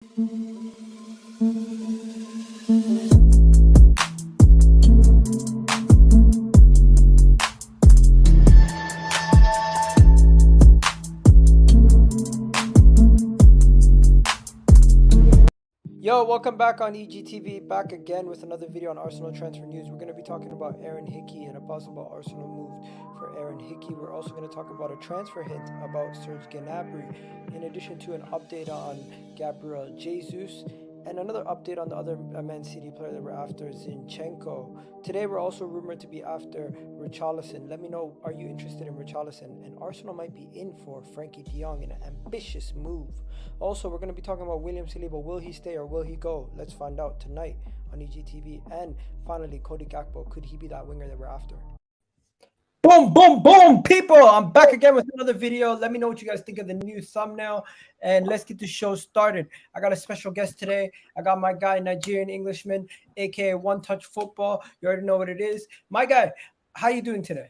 Yo, welcome back on EGTV, back again with another video on Arsenal transfer news. We're going to be talking about Aaron Hickey and a possible Arsenal move for Aaron Hickey. We're also going to talk about a transfer hint about Serge Gnabry, in addition to an update on Gabriel Jesus, and another update on the other Man City player that we're after, Zinchenko. Today, we're also rumored to be after Richarlison. Let me know, are you interested in Richarlison? And Arsenal might be in for Frenkie de Jong in an ambitious move. Also, we're going to be talking about William Saliba. Will he stay or will he go? Let's find out tonight on EGTV. And finally, Cody Gakpo. Could he be that winger that we're after? Boom, boom, boom, people. I'm back again with another video. Let me know what you guys think of the new thumbnail. And let's get the show started. I got a special guest today. I got my guy, Nigerian Englishman, a.k.a. One Touch Football. You already know what it is. My guy, how you doing today?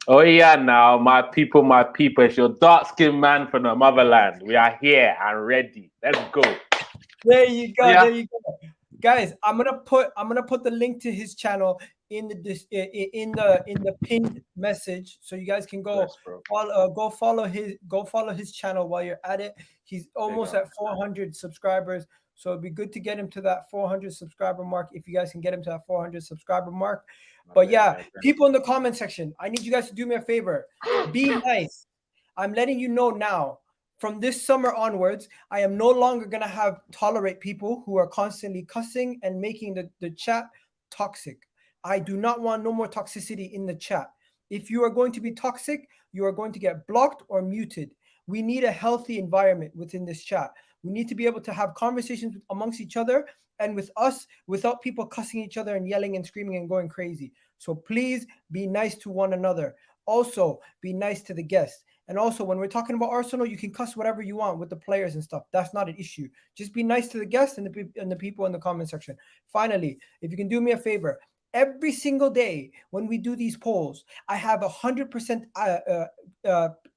Oh yeah, now my people, it's your dark-skinned man from the motherland. We are here and ready. Let's go. There you go. Yeah. There you go, guys. I'm gonna put the link to his channel in the pinned message, so you guys can go follow his channel while you're at it. He's almost at 400 subscribers, so it'd be good to get him to that 400 subscriber mark. If you guys can get him to that 400 subscriber mark. But yeah, people in the comment section, I need you guys to do me a favor. Be nice. I'm letting you know now, from this summer onwards, I am no longer going to tolerate people who are constantly cussing and making the chat toxic. I do not want no more toxicity in the chat. If you are going to be toxic, you are going to get blocked or muted. We need a healthy environment within this chat. We need to be able to have conversations amongst each other and with us without people cussing each other and yelling and screaming and going crazy. So please be nice to one another. Also, be nice to the guests. And also, when we're talking about Arsenal, you can cuss whatever you want with the players and stuff. That's not an issue. Just be nice to the guests and the people in the comment section. Finally, if you can do me a favor, every single day when we do these polls, I have 100%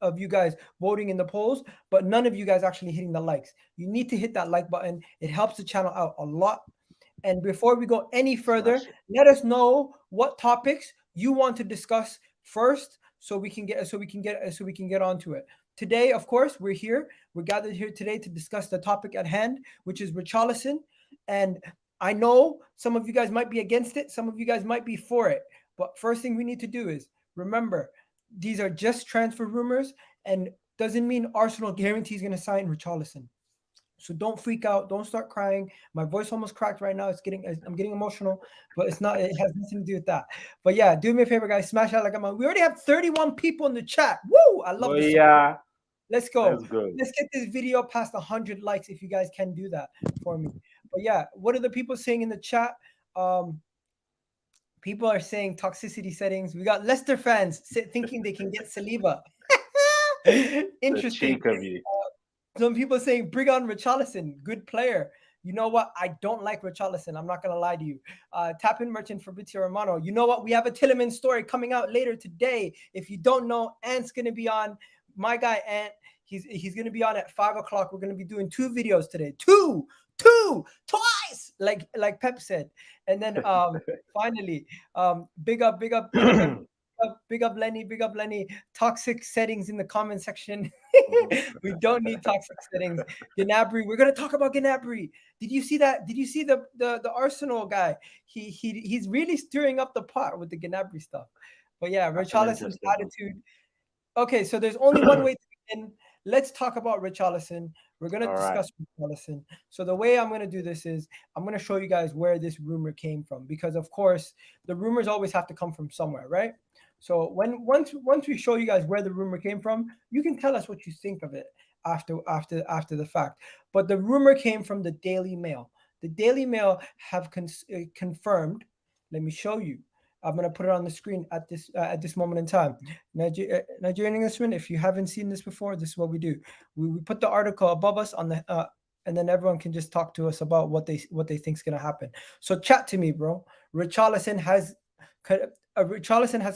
of you guys voting in the polls, but none of you guys actually hitting the likes. You need to hit that like button. It helps the channel out a lot. And before we go any further, let us know what topics you want to discuss first, so we can get onto it. Today, of course, we're gathered here today to discuss the topic at hand, which is Richarlison. And I know some of you guys might be against it, some of you guys might be for it. But first thing we need to do is remember, these are just transfer rumors, and doesn't mean Arsenal guarantees going to sign Richarlison. So don't freak out. Don't start crying. My voice almost cracked right now. I'm getting emotional, but it's not. It has nothing to do with that. But yeah, do me a favor, guys. Smash that like I'm on. We already have 31 people in the chat. Woo! I love this. Yeah. Let's go. Let's get this video past 100 likes if you guys can do that for me. But yeah, what are the people saying in the chat? People are saying toxicity settings. We got Leicester fans thinking they can get Saliba. Interesting. Some people saying, bring on Richarlison, good player. You know what? I don't like Richarlison. I'm not going to lie to you. Tap in merchant Fabrizio Romano. You know what? We have a Tielemans story coming out later today. If you don't know, Ant's going to be on. My guy, Ant, he's going to be on at 5 o'clock. We're going to be doing 2 videos today. Twice, like Pep said. And then finally, big up Lenny. Toxic settings in the comment section. We don't need toxic settings. Gnabry, we're gonna talk about Gnabry. Did you see that? Did you see the Arsenal guy? He's really stirring up the pot with the Gnabry stuff. But yeah, Richarlison's attitude. Okay, so there's only one way to begin. Let's talk about Richarlison. We're going to discuss Richarlison. So the way I'm going to do this is I'm going to show you guys where this rumor came from, because of course the rumors always have to come from somewhere, right? So once we show you guys where the rumor came from, you can tell us what you think of it after the fact. But the rumor came from the Daily Mail. The Daily Mail have confirmed. Let me show you. I'm going to put it on the screen at this moment in time. Nigerian Englishman, if you haven't seen this before, this is what we do. We put the article above us on the and then everyone can just talk to us about what they think is going to happen. So chat to me, bro. Richarlison has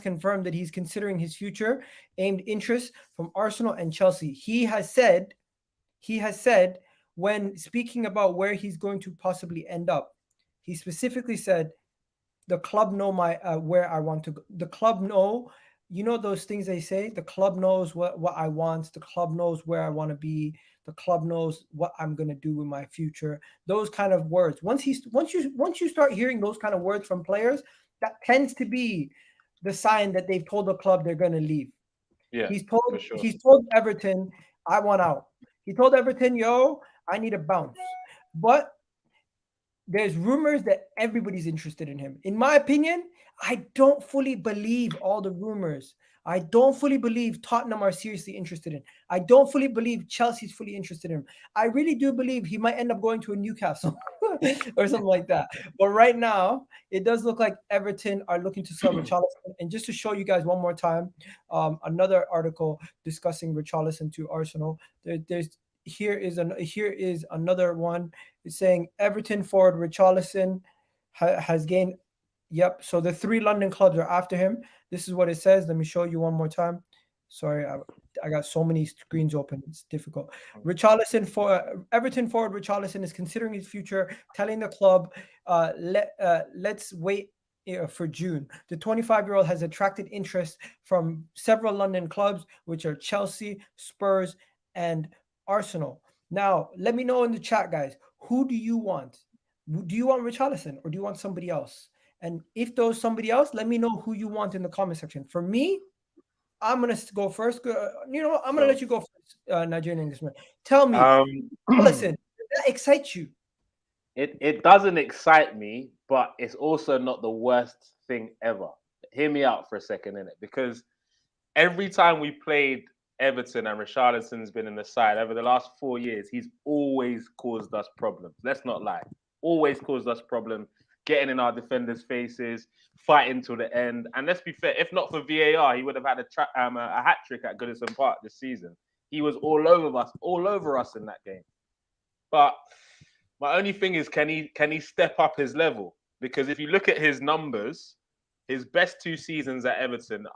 confirmed that he's considering his future, aimed interest from Arsenal and Chelsea. He has said when speaking about where he's going to possibly end up, he specifically said, "The club know my where I want to go. The club know, you know those things they say. The club knows what I want. The club knows where I want to be. The club knows what I'm gonna do with my future." Those kind of words. Once you start hearing those kind of words from players, that tends to be the sign that they've told the club they're gonna leave. Yeah, for sure. He's told Everton, "I want out." He told Everton, "Yo, I need a bounce." But there's rumors that everybody's interested in him. In my opinion, I don't fully believe all the rumors. I don't fully believe Tottenham are seriously interested in. I don't fully believe Chelsea's fully interested in him. I really do believe he might end up going to a Newcastle or something like that. But right now, it does look like Everton are looking to sell Richarlison. And just to show you guys one more time, another article discussing Richarlison to Arsenal. Here is another one. It's saying Everton forward Richarlison has gained. Yep. So the 3 London clubs are after him. This is what it says. Let me show you one more time. Sorry, I got so many screens open. It's difficult. Richarlison for Everton forward Richarlison is considering his future, telling the club, let's wait for June. The 25-year-old has attracted interest from several London clubs, which are Chelsea, Spurs, and Arsenal. Now, let me know in the chat, guys. Who do you want? Do you want Richarlison or do you want somebody else? And if there's somebody else, let me know who you want in the comment section. For me, I'm gonna go first. I'm gonna let you go first, Nigerian Englishman. Tell me, listen, that excites you? It doesn't excite me, but it's also not the worst thing ever. Hear me out for a second, innit? Because every time we played Everton and Richarlison's been in the side over the last 4 years, he's always caused us problems. Let's not lie. Always caused us problems, getting in our defenders' faces, fighting till the end. And let's be fair, if not for VAR, he would have had a hat-trick at Goodison Park this season. He was all over us in that game. But my only thing is, can he step up his level? Because if you look at his numbers, his best 2 seasons at Everton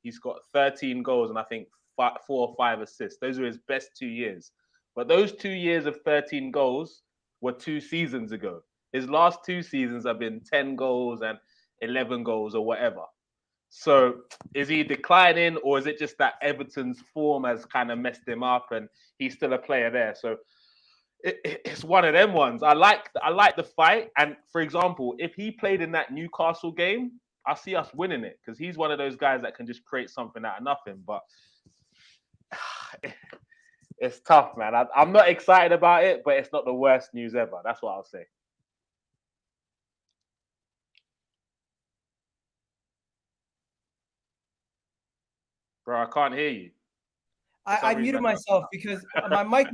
he's got 13 goals and I think 4 or 5 assists. Those are his best 2 years. But those 2 years of 13 goals were 2 seasons ago. His last 2 seasons have been 10 goals and 11 goals or whatever. So is he declining, or is it just that Everton's form has kind of messed him up and he's still a player there? So it's one of them ones. I like the fight. And for example, if he played in that Newcastle game, I see us winning it because he's one of those guys that can just create something out of nothing. But it's tough, man. I'm not excited about it, but it's not the worst news ever. That's what I'll say. Bro, I can't hear you. I muted myself because my mic.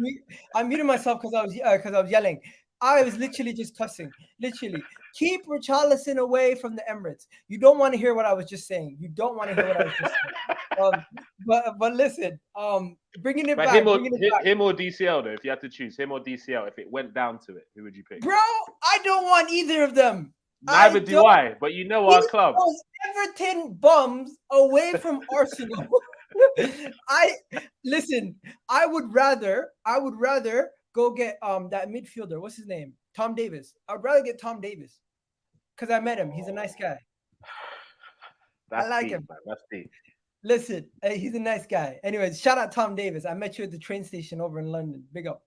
I muted myself because I was yelling. I was literally just cussing. Literally, keep Richarlison away from the Emirates. You don't want to hear what I was just saying. You don't want to hear what I was just saying. But listen, bringing it back. Him or DCL though. If you had to choose him or DCL, if it went down to it, who would you pick? Bro, I don't want either of them. Neither do I. But you know our club. Everton bums away from Arsenal. Listen. I would rather go get that midfielder. What's his name? Tom Davis. I'd rather get Tom Davis because I met him. He's a nice guy. I like him. Man. That's deep. Listen, he's a nice guy. Anyways, shout out Tom Davis. I met you at the train station over in London. Big up.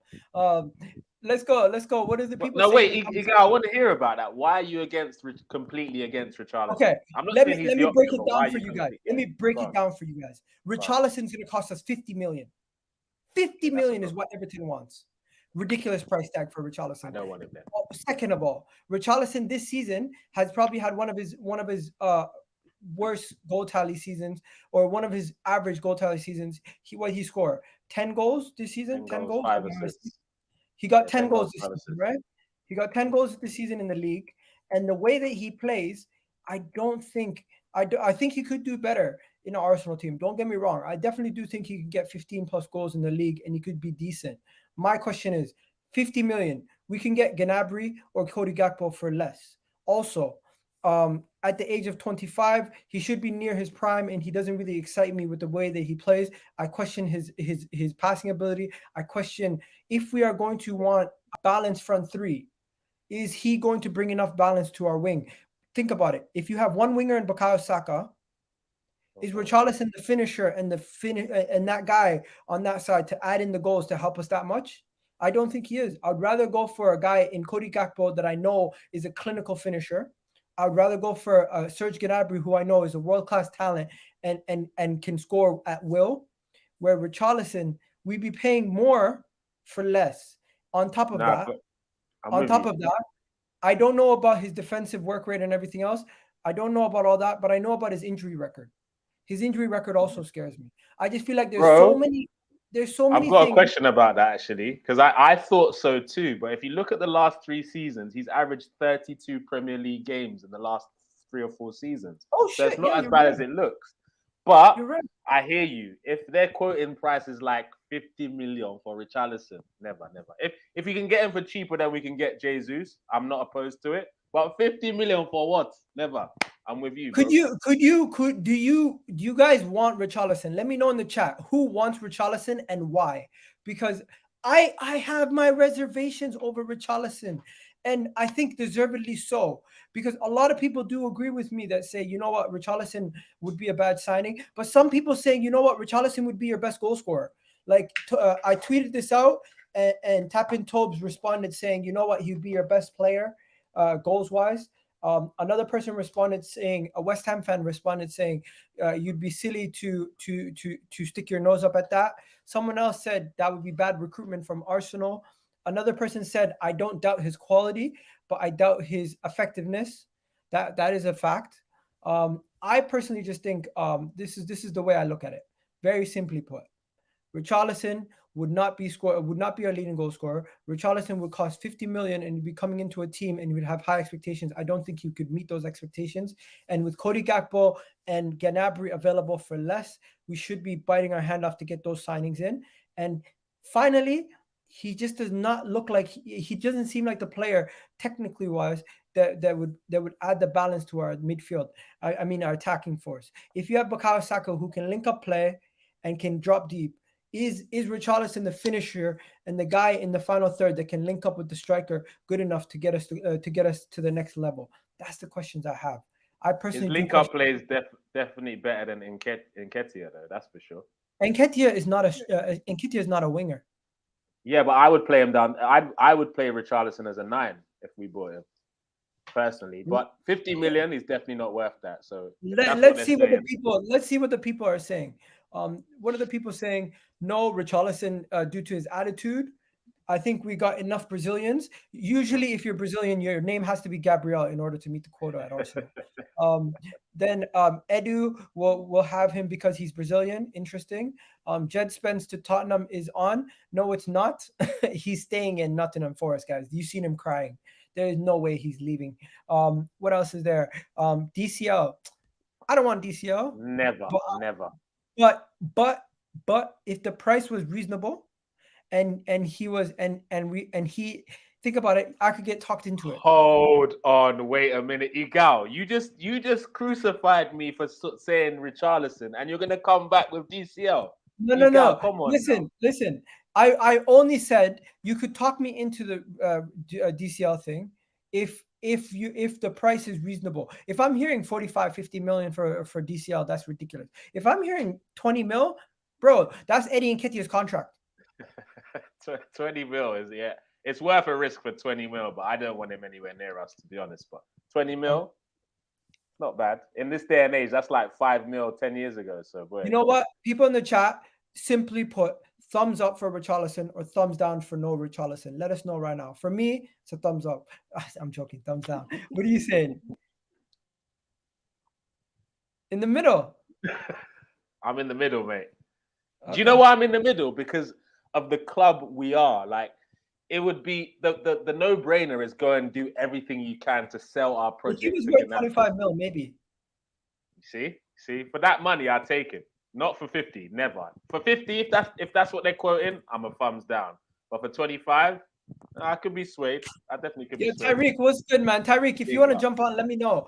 Let's go. What is the people? No, wait, I want to hear about that. Why are you completely against Richarlison? Okay, let me break it down for you guys. Let me break it down for you guys. Richarlison's going to cost us 50 million. 50 million is what Everton wants. Ridiculous price tag for Richarlison. I don't want it then. Second of all, Richarlison this season has probably had one of his worst goal tally seasons, or one of his average goal tally seasons. He scored 10 goals this season. 10 goals. 5 assists. He got 10 goals this season, right? He got 10 goals this season in the league, and the way that he plays, I think he could do better in an Arsenal team. Don't get me wrong. I definitely do think he could get 15 plus goals in the league, and he could be decent. My question is, 50 million. We can get Gnabry or Cody Gakpo for less. Also, at the age of 25. He should be near his prime, and he doesn't really excite me with the way that he plays. I question his passing ability. I question if we are going to want a balanced front three, is he going to bring enough balance to our wing? Think about it. If you have one winger in Bukayo Saka, is Richarlison the finisher and and that guy on that side to add in the goals to help us that much? I don't think he is. I'd rather go for a guy in Cody Gakpo that I know is a clinical finisher. I'd rather go for Serge Gnabry, who I know is a world-class talent and can score at will. Where Richarlison, we'd be paying more for less. On top of that, I don't know about his defensive work rate and everything else. I don't know about all that, but I know about his injury record. His injury record also scares me. I just feel like there's so many I've got a question about that actually, because I thought so too. But if you look at the last 3 seasons, he's averaged 32 Premier League games in the last 3 or 4 seasons. Oh so shit! it's not as bad as it looks. But You're right. I hear you. If they're quoting prices like 50 million for Richarlison, never. If you can get him for cheaper than we can get Jesus, I'm not opposed to it. But 50 million for what? Never. I'm with you. Do you guys want Richarlison? Let me know in the chat who wants Richarlison and why. Because I have my reservations over Richarlison, and I think deservedly so. Because a lot of people do agree with me that say, you know what, Richarlison would be a bad signing. But some people saying, you know what, Richarlison would be your best goal scorer. Like I tweeted this out, and Tapin Tobes responded saying, you know what, he'd be your best player, goals wise. Another person responded saying, a West Ham fan responded saying, you'd be silly to stick your nose up at that. Someone else said that would be bad recruitment from Arsenal. Another person said, I don't doubt his quality, but I doubt his effectiveness. That is a fact. I personally just think this is the way I look at it. Very simply put, Richarlison would not be our leading goal scorer. Richarlison would cost 50 million and be coming into a team and you would have high expectations. I don't think you could meet those expectations. And with Cody Gakpo and Gnabry available for less, we should be biting our hand off to get those signings in. And finally, he just does not look like he doesn't seem like the player technically wise that would add the balance to our midfield. I mean our attacking force. If you have Bukayo Saka who can link up play and can drop deep, is Richarlison the finisher and the guy in the final third that can link up with the striker good enough to get us to the next level? That's the questions I have. I personally his link up play is definitely better than Nketiah though. That's for sure. Nketiah is not a winger. Yeah, but I would play him down. I would play Richarlison as a 9 if we bought him personally. But 50 million is definitely not worth that. So let's see what the people are saying. What are the people saying? No, Richarlison due to his attitude. I think we got enough Brazilians. Usually, if you're Brazilian, your name has to be Gabriel in order to meet the quota at Arsenal. Then Edu will have him because he's Brazilian. Interesting. Jed Spence to Tottenham is on. No, it's not. He's staying in Nottingham Forest, guys. You've seen him crying. There is no way he's leaving. What else is there? DCL. I don't want DCL. Never. But if the price was reasonable, and he think about it, I could get talked into it. Hold on, wait a minute, Igal. You just crucified me for saying Richarlison, and you're gonna come back with DCL. No. Come on. Listen. I only said you could talk me into the DCL thing if the price is reasonable. If I'm hearing 45, 50 million for DCL, that's ridiculous. If I'm hearing 20 mil, bro, that's Eddie Nketiah's contract. 20 mil is it's worth a risk for 20 mil, but I don't want him anywhere near us, to be honest. But 20 mil, not bad. In this day and age, that's like 5 mil 10 years ago. So boy. You know what? People in the chat, simply put, thumbs up for Richarlison or thumbs down for no Richarlison. Let us know right now. For me, it's a thumbs up. I'm joking, thumbs down. What are you saying? In the middle. I'm in the middle, mate. Okay. Do you know why I'm in the middle? Because of the club we are. Like, it would be the no-brainer is go and do everything you can to sell our project. He was worth 25 mil, maybe. See, for that money, I take it. Not for 50, never. For 50, if that's what they're quoting, I'm a thumbs down. But for 25, I could be swayed. I definitely could be Yeah, swayed. Tyreek, what's good, man? Tyreek, if you want to jump on, let me know.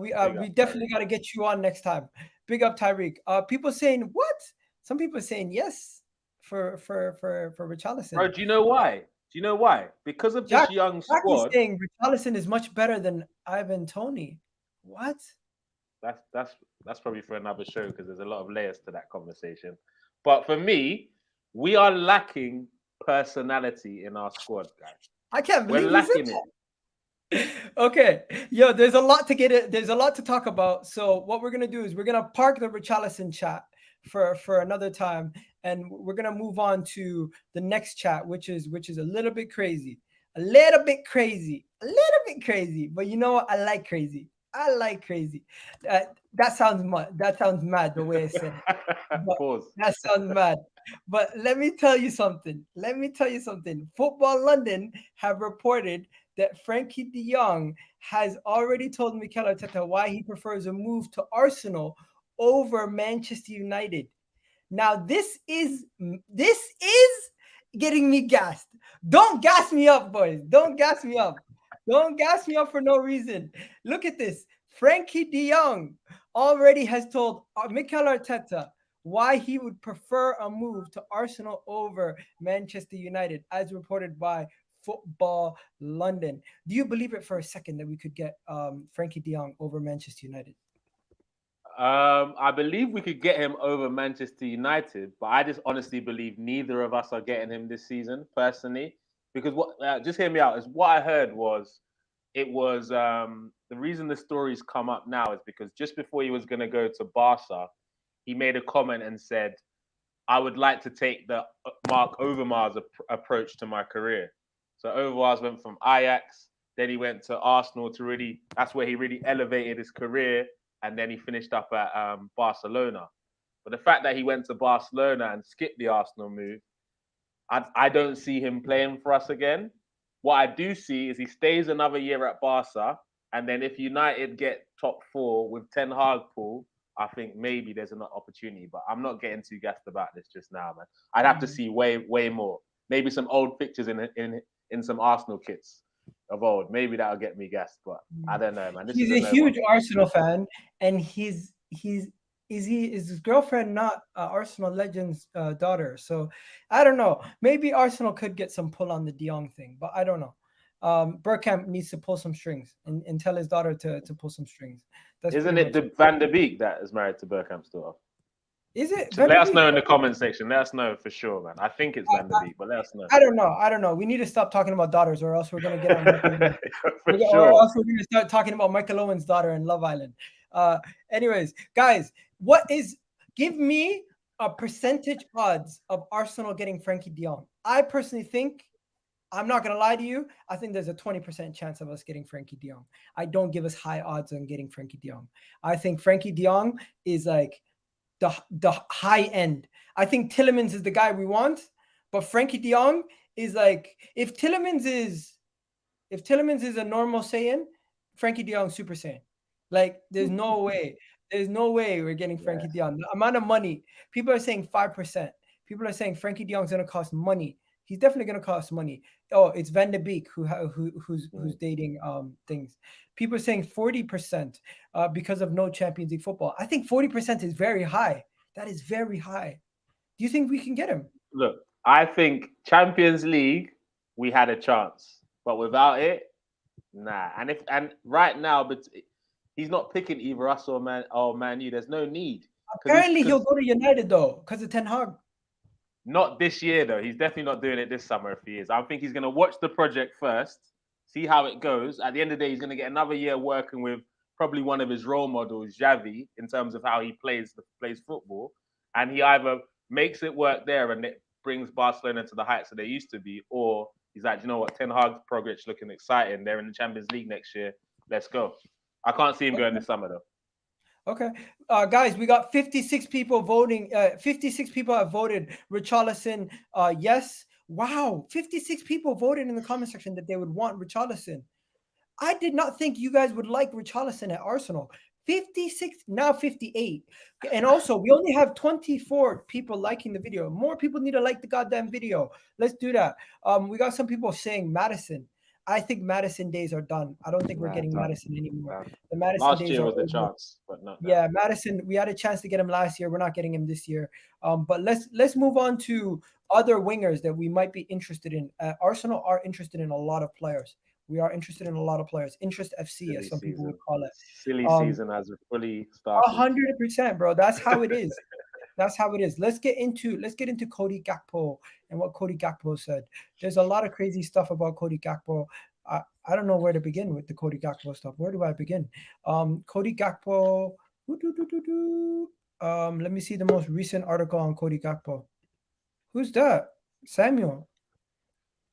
We definitely got to get you on next time. Big up, Tyreek. People saying what? Some people are saying yes for Richarlison. Bro, do you know why? Do you know why? Because of this young Jack is squad. saying Richarlison is much better than Ivan Toney. What? That's probably for another show because there's a lot of layers to that conversation. But for me, we are lacking personality in our squad, guys. I can't believe we're lacking it. Okay, yo, there's a lot to get it. There's a lot to talk about. So what we're gonna do is we're gonna park the Richarlison chat for another time, and we're gonna move on to the next chat, which is a little bit crazy, a little bit crazy. But you know what? I like crazy. That sounds mad the way I said it. Pause. That sounds mad. But let me tell you something. Football London have reported that Frenkie de Jong has already told Mikel Arteta why he prefers a move to Arsenal over Manchester United. Now, this is getting me gassed. Don't gas me up, boys. Don't gas me up for no reason. Look at this. Frenkie de Jong already has told Mikel Arteta why he would prefer a move to Arsenal over Manchester United, as reported by Football London. Do you believe it for a second that we could get Frenkie de Jong over Manchester United? I believe we could get him over Manchester United, but I just honestly believe neither of us are getting him this season, personally. Because just hear me out. Is what I heard was it was the reason the stories come up now is because just before he was going to go to Barca, he made a comment and said, "I would like to take the Mark Overmars approach to my career." So Overmars went from Ajax, then he went to Arsenal that's where he really elevated his career, and then he finished up at Barcelona. But the fact that he went to Barcelona and skipped the Arsenal move, I don't see him playing for us again. What I do see is he stays another year at Barca, and then if United get top 4 with Ten Hag pool, I think maybe there's an opportunity. But I'm not getting too gassed about this just now, man. I'd have to see way more. Maybe some old pictures in some Arsenal kits of old. Maybe that'll get me gassed, but I don't know, man. He's a huge Arsenal fan, and is his girlfriend not Arsenal legend's daughter? So I don't know. Maybe Arsenal could get some pull on the de Jong thing, but I don't know. Bergkamp needs to pull some strings and tell his daughter to pull some strings. Isn't it Van der Beek that is married to Bergkamp's daughter? Is it? Let us know in the comment section. Let us know for sure, man. I think it's Van der Beek, but let us know. I don't know. We need to stop talking about daughters, or else we're gonna get on. Or else we're gonna start talking about Michael Owen's daughter in Love Island. Anyways, guys, give me a percentage odds of Arsenal getting Frenkie de Jong. I personally think, I'm not gonna lie to you, I think there's a 20% chance of us getting Frenkie de Jong. I don't give us high odds on getting Frenkie de Jong. I think Frenkie de Jong is like the high end. I think Tielemans is the guy we want, but Frenkie de Jong is like, if Tielemans is a normal Saiyan, Frenkie de Jong Super Saiyan. Like, there's no way we're getting Frenkie de Jong. The amount of money, people are saying 5%. People are saying Frenkie de Jong is going to cost money. He's definitely going to cost money. Oh, it's Van de Beek who's dating things. People are saying 40% because of no Champions League football. I think 40% is very high. That is very high. Do you think we can get him? Look, I think Champions League, we had a chance, but without it, nah. And right now, but he's not picking either us or Man U. There's no need. Apparently, he'll go to United though, because of Ten Hag. Not this year though. He's definitely not doing it this summer if he is. I think he's going to watch the project first, see how it goes. At the end of the day, he's going to get another year working with probably one of his role models, Xavi, in terms of how he plays football. And he either makes it work there and it brings Barcelona to the heights that they used to be, or he's like, you know what, Ten Hag's progress looking exciting. They're in the Champions League next year. Let's go. I can't see him going this summer though. Okay. Guys, we got 56 people voting. 56 people have voted Richarlison. Yes. Wow. 56 people voted in the comment section that they would want Richarlison. I did not think you guys would like Richarlison at Arsenal. 56, now 58. And also, we only have 24 people liking the video. More people need to like the goddamn video. Let's do that. We got some people saying Madison. I think Madison days are done. I don't think we're getting Madison anymore. The Madison last days year are was the over. chance, but not now. Yeah, Madison, we had a chance to get him last year. We're not getting him this year. But let's move on to other wingers that we might be interested in. Arsenal are interested in a lot of players. We are interested in a lot of players. Interest FC, as some people would call it. Silly season has fully started. 100%, bro. That's how it is. That's how it is. Let's get into Cody Gakpo and what Cody Gakpo said. There's a lot of crazy stuff about Cody Gakpo. I don't know where to begin with the Cody Gakpo stuff. Where do I begin? Cody Gakpo. Let me see the most recent article on Cody Gakpo. Who's that? Samuel.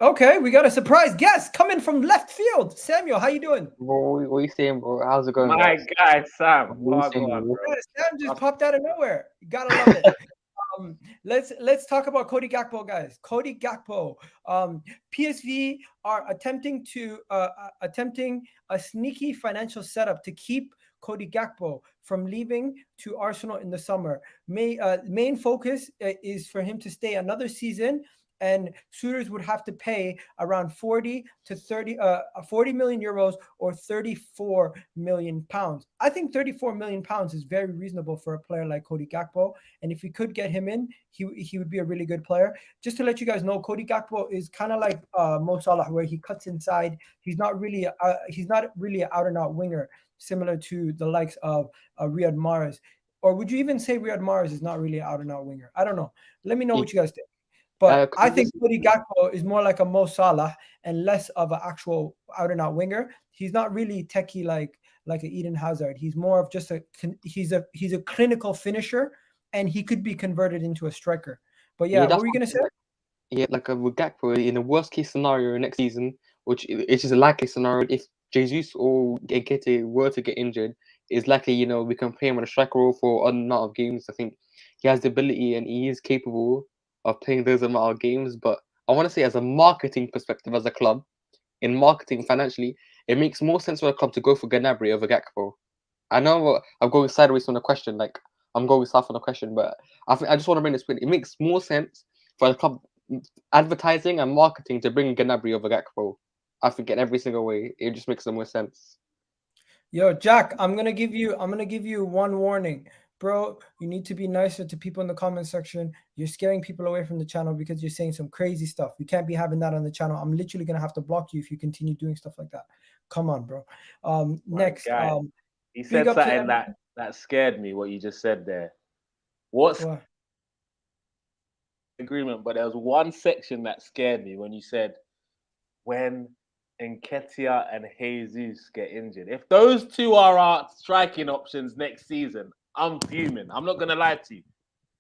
Okay, we got a surprise guest coming from left field. Samuel, how you doing? Bro, what are you saying, bro? How's it going? My guy, Sam. What are you saying, bro? Yeah, Sam just popped out of nowhere. You gotta love it. Let's talk about Cody Gakpo, guys. Cody Gakpo. PSV are attempting a sneaky financial setup to keep Cody Gakpo from leaving to Arsenal in the summer. Main focus is for him to stay another season, and suitors would have to pay around 40 million euros or 34 million pounds. I think 34 million pounds is very reasonable for a player like Cody Gakpo. And if we could get him in, he would be a really good player. Just to let you guys know, Cody Gakpo is kind of like Mo Salah, where he cuts inside. He's not really an out and out winger, similar to the likes of Riyad Mahrez. Or would you even say Riyad Mahrez is not really an out and out winger? I don't know. Let me know what you guys think. But I think Cody Gakpo is more like a Mo Salah and less of an actual out-and-out winger. He's not really techie like an Eden Hazard. He's more of just he's a clinical finisher, and he could be converted into a striker. But yeah, what were you gonna say? Yeah, like with Gakpo, in the worst case scenario next season, which is a likely scenario, if Jesus or Nketiah were to get injured, it's likely we can play him on a striker role for an amount of games. I think he has the ability and he is capable of playing those amount of games, but I want to say as a marketing perspective, as a club, in marketing financially, it makes more sense for a club to go for Gnabry over Gakpo. I know I'm going sideways on the question, like I'm going south on the question, but I just want to bring this point. It makes more sense for the club advertising and marketing to bring Gnabry over Gakpo. I think in every single way, it just makes the more sense. Yo, Jack, I'm gonna give you one warning. Bro, you need to be nicer to people in the comment section. You're scaring people away from the channel because you're saying some crazy stuff. We can't be having that on the channel. I'm literally going to have to block you if you continue doing stuff like that. Come on, bro. Next. He said something that scared me, what you just said there. What's agreement? But there was one section that scared me when you said, when Nketiah and Jesus get injured. If those two are our striking options next season, I'm fuming. I'm not going to lie to you.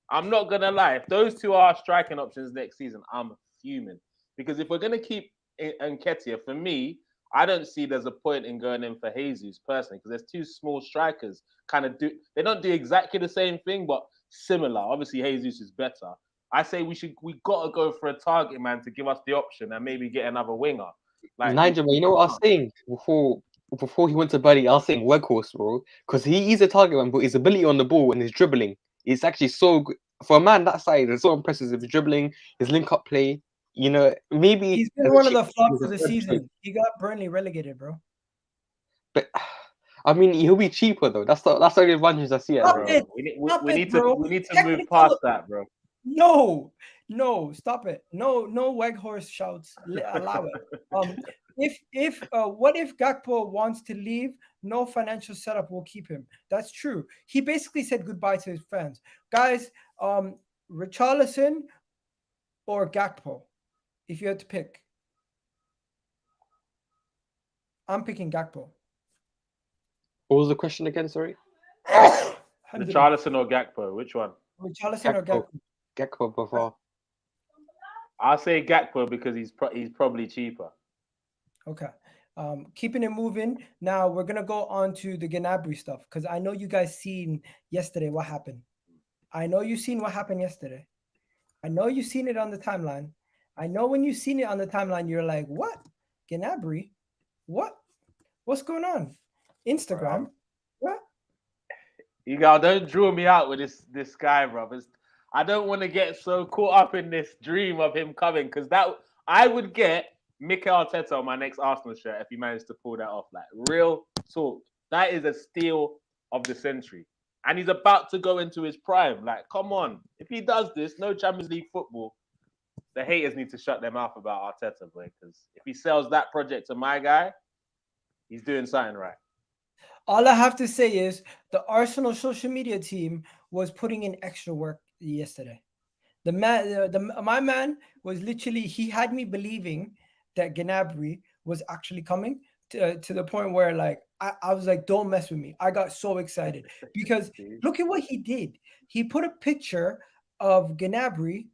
I'm not going to lie. If those two are striking options next season, I'm fuming. Because if we're going to keep Nketiah, for me, I don't see there's a point in going in for Jesus personally, because there's two small strikers they don't do exactly the same thing, but similar. Obviously, Jesus is better. I say we got to go for a target man to give us the option and maybe get another winger. Like Nigel, you know what I was saying before he went to Buddy? I was saying Weghorst, bro, because he is a target man, but his ability on the ball and his dribbling is actually so good for a man that size. It's so impressive. His dribbling, his link-up play. Maybe he's been one of the flops of the season. He got Burnley relegated, bro. But I mean, he'll be cheaper though. That's the only advantage I see. We need to move past that, bro. No, stop it. No Weghorst shouts. Allow it. What if Gakpo wants to leave? No financial setup will keep him. That's true. He basically said goodbye to his fans. Guys, Richarlison or Gakpo, if you had to pick. I'm picking Gakpo. What was the question again? Sorry. Richarlison or Gakpo? Which one? Richarlison or Gakpo? Gakpo before. I'll say Gakpo because he's probably cheaper. Okay. Keeping it moving. Now we're gonna go on to the Gnabry stuff because I know you guys seen yesterday what happened. I know you seen what happened yesterday. I know you seen it on the timeline. I know when you seen it on the timeline, you're like, what? Gnabry? What? What's going on? Instagram? What? Egal, don't draw me out with this guy, brothers. I don't want to get so caught up in this dream of him coming because that I would get Mikel Arteta on my next Arsenal shirt if he managed to pull that off. Like real talk, that is a steal of the century, and he's about to go into his prime. Like, come on, if he does this, no Champions League football. The haters need to shut their mouth about Arteta, boy, because if he sells that project to my guy, he's doing something right. All I have to say is the Arsenal social media team was putting in extra work yesterday. My man was literally, he had me believing that Gnabry was actually coming to the point where like I was like, don't mess with me. I got so excited because look at what he did. He put a picture of Gnabry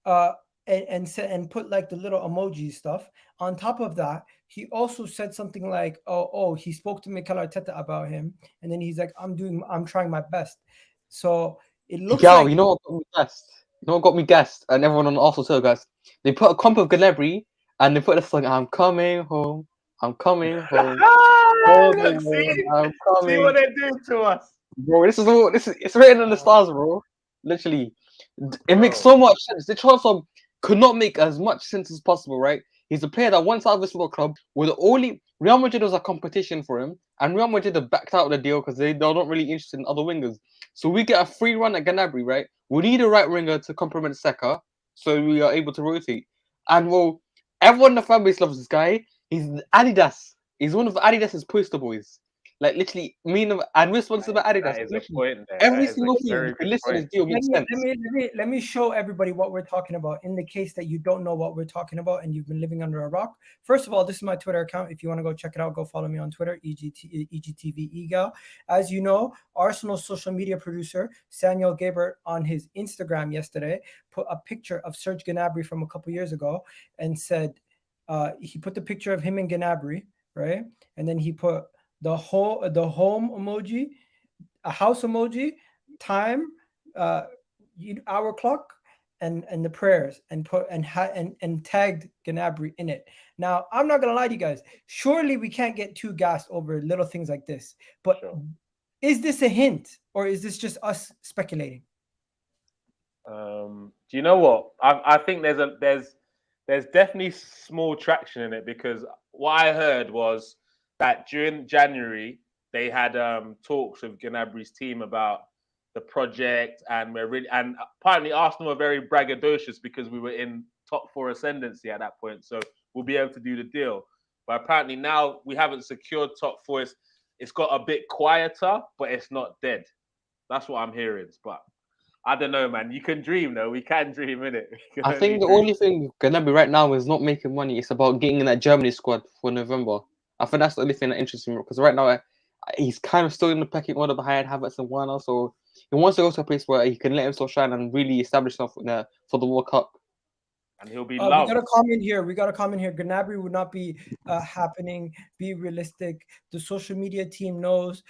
and put like the little emoji stuff. On top of that, he also said something like, oh, he spoke to Mikel Arteta about him, and then he's like, I'm trying my best. So it looks like you know what got me gassed? You know what got me gassed? And everyone on Arsenal too, guys. They put a comp of Gnabry and they put the song "I'm coming home, I'm coming home, Look, see? I'm coming." See what they do to us, bro. It's written in the stars, bro. Literally, it makes so much sense. The transfer could not make as much sense as possible, right? He's a player that wants out of this World Club. With only Real Madrid was a competition for him, and Real Madrid have backed out of the deal because they're not really interested in other wingers. So we get a free run at Gnabry, right? We need a right winger to complement Saka, so we are able to rotate. And well, everyone in the fan base loves this guy. He's Adidas. He's one of Adidas's poster boys. Like literally, and we're sponsored by Adidas. That is a point there. Every single thing you can listen to this deal makes sense. Let me show everybody what we're talking about in the case that you don't know what we're talking about and you've been living under a rock. First of all, this is my Twitter account. If you want to go check it out, go follow me on Twitter, EGTV As you know, Arsenal's social media producer, Samuel Gabriel, on his Instagram yesterday, put a picture of Serge Gnabry from a couple years ago and said, he put the picture of him and Gnabry, right? And then he put the home emoji, a house emoji, time, hour clock, and the prayers, and put and tagged Gnabry in it. Now, I'm not gonna lie to you guys. Surely we can't get too gassed over little things like this. But is this a hint, or is this just us speculating? Do you know what? I think there's definitely small traction in it because what I heard was that during January they had talks with Gnabry's team about the project, and apparently Arsenal were very braggadocious because we were in top 4 ascendancy at that point, so we'll be able to do the deal. But apparently now we haven't secured top 4. It's got a bit quieter, but it's not dead. That's what I'm hearing. But I don't know, man. You can dream, though. We can dream, innit? I think the only thing Gnabry right now is not making money. It's about getting in that Germany squad for November. I think that's the only thing that interests me because right now he's kind of still in the pecking order behind Havertz and Werner, so he wants to go to a place where he can let himself shine and really establish himself for the World Cup. And he'll be loved. We got a comment here. Gnabry would not be happening. Be realistic. The social media team knows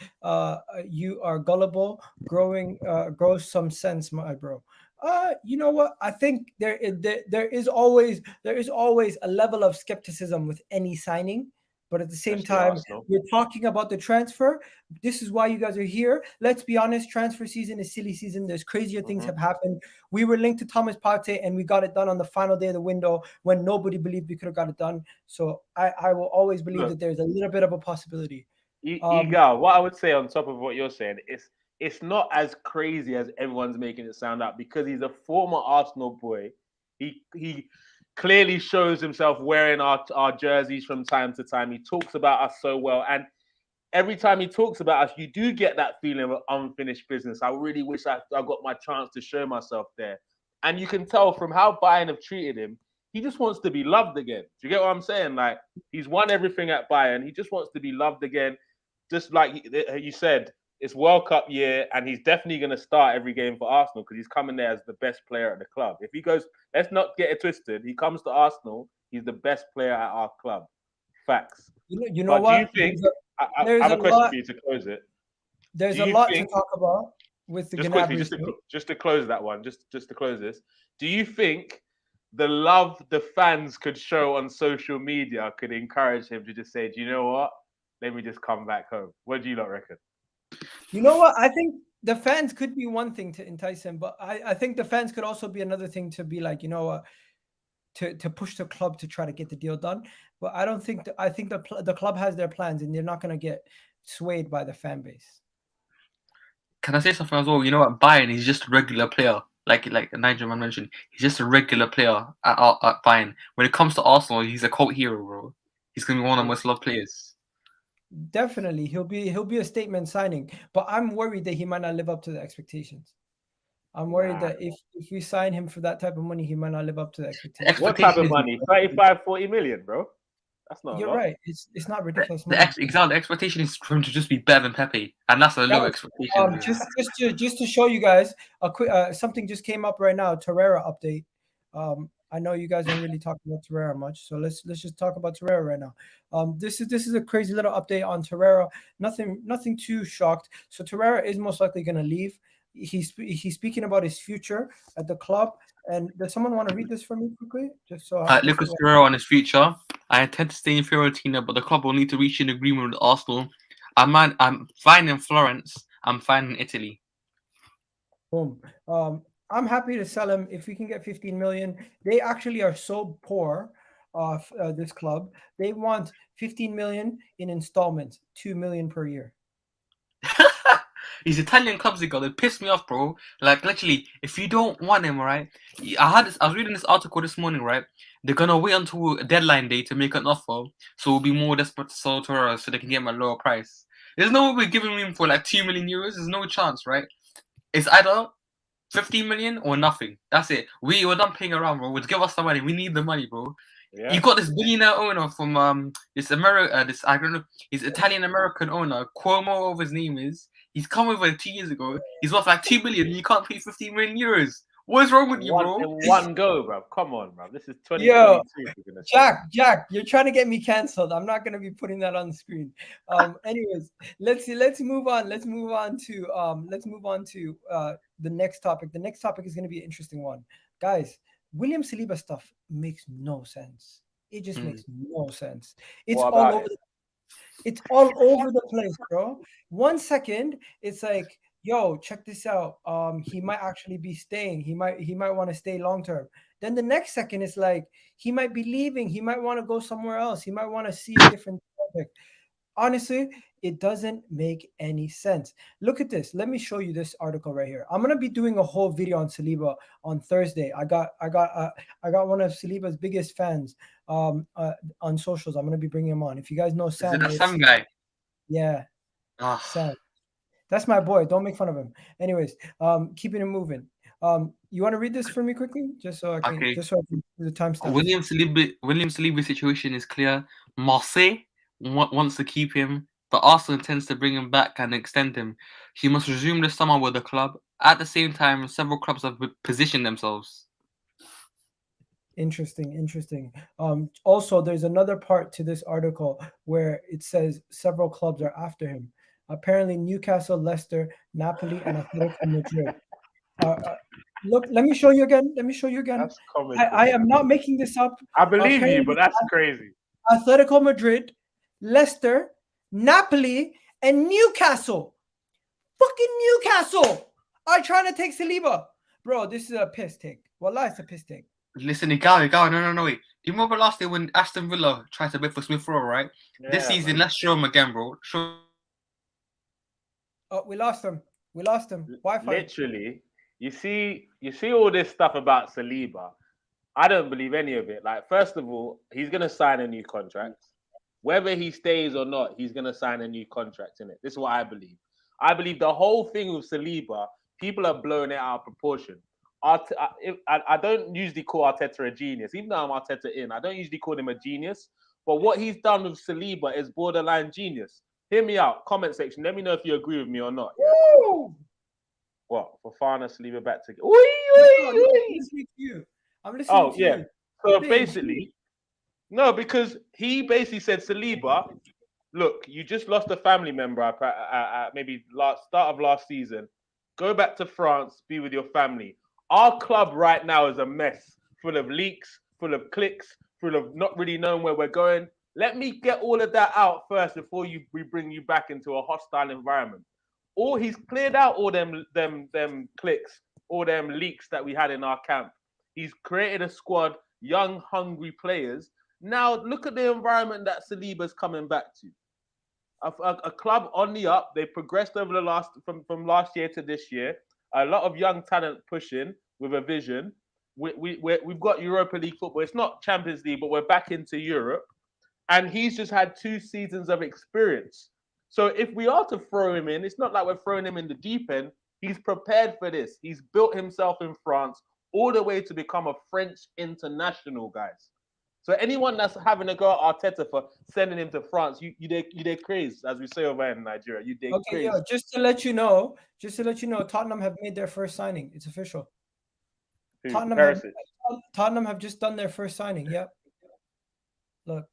you are gullible. Grow some sense, my bro. You know what? I think there is always a level of skepticism with any signing. But at the same time, we're talking about the transfer. This is why you guys are here. Let's be honest, transfer season is silly season. There's crazier things have happened. We were linked to Thomas Partey, and we got it done on the final day of the window when nobody believed we could have got it done. So I will always believe that there's a little bit of a possibility. Igal, what I would say on top of what you're saying is it's not as crazy as everyone's making it sound out because he's a former Arsenal boy. He clearly shows himself wearing our jerseys from time to time. He talks about us so well. And every time he talks about us, you do get that feeling of unfinished business. I really wish I got my chance to show myself there. And you can tell from how Bayern have treated him, he just wants to be loved again. Do you get what I'm saying? Like, he's won everything at Bayern. He just wants to be loved again. Just like you said, it's World Cup year, and he's definitely going to start every game for Arsenal because he's coming there as the best player at the club. If he goes, let's not get it twisted. He comes to Arsenal, he's the best player at our club. Facts. You know what? Do you think? I have a question for you to close it. There's a lot to talk about with the Gnabry. Just to close that one, just to close this. Do you think the love the fans could show on social media could encourage him to just say, "Do you know what? Let me just come back home"? What do you lot reckon? You know what? I think the fans could be one thing to entice him, but I think the fans could also be another thing to be like, to push the club to try to get the deal done. But I don't think I think the club has their plans, and they're not going to get swayed by the fan base. Can I say something as well? You know what? Bayern, he's just a regular player. Like Nigel man mentioned, he's just a regular player at Bayern. When it comes to Arsenal, he's a cult hero, bro. He's gonna be one of the most loved players. Definitely, he'll be a statement signing. But I'm worried that he might not live up to the expectations. I'm worried that if we sign him for that type of money, he might not live up to the expectations. What type of money? 35, 40 million, bro. That's not. You're right. It's not ridiculous. The expectation is for him to just be better than Pepe, and that's a low expectation. Just to show you guys a quick something just came up right now. Torreira update. I know you guys don't really talk about Torreira much, so let's just talk about Torreira right now. This is a crazy little update on Torreira. Nothing too shocked. So Torreira is most likely going to leave. He's speaking about his future at the club. And does someone want to read this for me quickly? Just so Lucas Torreira on his future. I intend to stay in Fiorentina, but the club will need to reach an agreement with Arsenal. I'm fine in Florence. I'm fine in Italy. Boom. I'm happy to sell him if we can get 15 million. They actually are so poor of this club. They want 15 million in installments, 2 million per year. These Italian clubs, they piss me off, bro. Like, literally, if you don't want him, right? I was reading this article this morning, right? They're gonna wait until deadline day to make an offer, so we'll be more desperate to sell Torreira so they can get him at a lower price. There's no way we're giving him for like 2 million euros. There's no chance, right? It's either 15 million or nothing. That's it. We're done playing around, bro. Give us the money. We need the money, bro. Yeah. You got this billionaire owner from this I don't know, he's Italian American owner, Cuomo of his name is. He's come over 2 years ago. He's worth like 2 billion. You can't pay 15 million euros. What is wrong with you, bro? In one go, bro. Come on, bro. This is 2022. Jack, you're trying to get me cancelled. I'm not gonna be putting that on the screen. Anyways, let's move on. Let's move on to the next topic. The next topic is gonna be an interesting one, guys. William Saliba stuff makes no sense. It just makes no sense. It's all over the place, bro. 1 second, it's like, yo, check this out. He might actually be staying. He might want to stay long term. Then the next second, it's like he might be leaving. He might want to go somewhere else. He might want to see a different topic. Honestly, it doesn't make any sense. Look at this. Let me show you this article right here. I'm gonna be doing a whole video on Saliba on Thursday. I got one of Saliba's biggest fans on socials. I'm gonna be bringing him on. If you guys know Sam, is it some guy? Yeah, Sam. That's my boy. Don't make fun of him. Anyways, keeping it moving. You want to read this for me quickly, just so I can do the timestamp. William Saliba's situation is clear. Marseille wants to keep him, but Arsenal intends to bring him back and extend him. He must resume this summer with the club. At the same time, several clubs have positioned themselves. Interesting. Also, there's another part to this article where it says several clubs are after him. Apparently, Newcastle, Leicester, Napoli, and Atletico Madrid. Look, let me show you again. That's I am not making this up. I believe you, but that's crazy. Atletico Madrid, Leicester, Napoli, and Newcastle. Fucking Newcastle are trying to take Saliba. Bro, this is a piss take. Wallah, it's a piss take. Listen, no, wait. Do you remember last year when Aston Villa tried to bid for Smith Rowe, right? Yeah, this season, let's show him again, bro. Oh, we lost him. Wi-Fi. Literally, you see all this stuff about Saliba. I don't believe any of it. Like, first of all, he's gonna sign a new contract. Whether he stays or not, he's gonna sign a new contract, innit? This is what I believe. I believe the whole thing with Saliba, people are blowing it out of proportion. I don't usually call Arteta a genius. Even though I'm Arteta I don't usually call him a genius. But what he's done with Saliba is borderline genius. Hear me out. Comment section. Let me know if you agree with me or not. Yeah? What? Fofana, Saliba back together. I'm listening to you. Oh, yeah. So basically, no, because he basically said, Saliba, look, you just lost a family member at maybe start of last season. Go back to France, be with your family. Our club right now is a mess, full of leaks, full of clicks, full of not really knowing where we're going. Let me get all of that out first before we bring you back into a hostile environment. All he's cleared out all them clicks, all them leaks that we had in our camp. He's created a squad, young, hungry players. Now look at the environment that Saliba's coming back to. A club on the up. They progressed over the last from last year to this year. A lot of young talent pushing with a vision. We've got Europa League football. It's not Champions League, but we're back into Europe. And he's just had 2 seasons of experience. So if we are to throw him in, it's not like we're throwing him in the deep end. He's prepared for this. He's built himself in France all the way to become a French international, guys. So anyone that's having a go at Arteta for sending him to France, you crazy, as we say over in Nigeria. You did crazy. Yeah, just to let you know, Tottenham have made their first signing. It's official. Tottenham have just done their first signing. Yep. Look,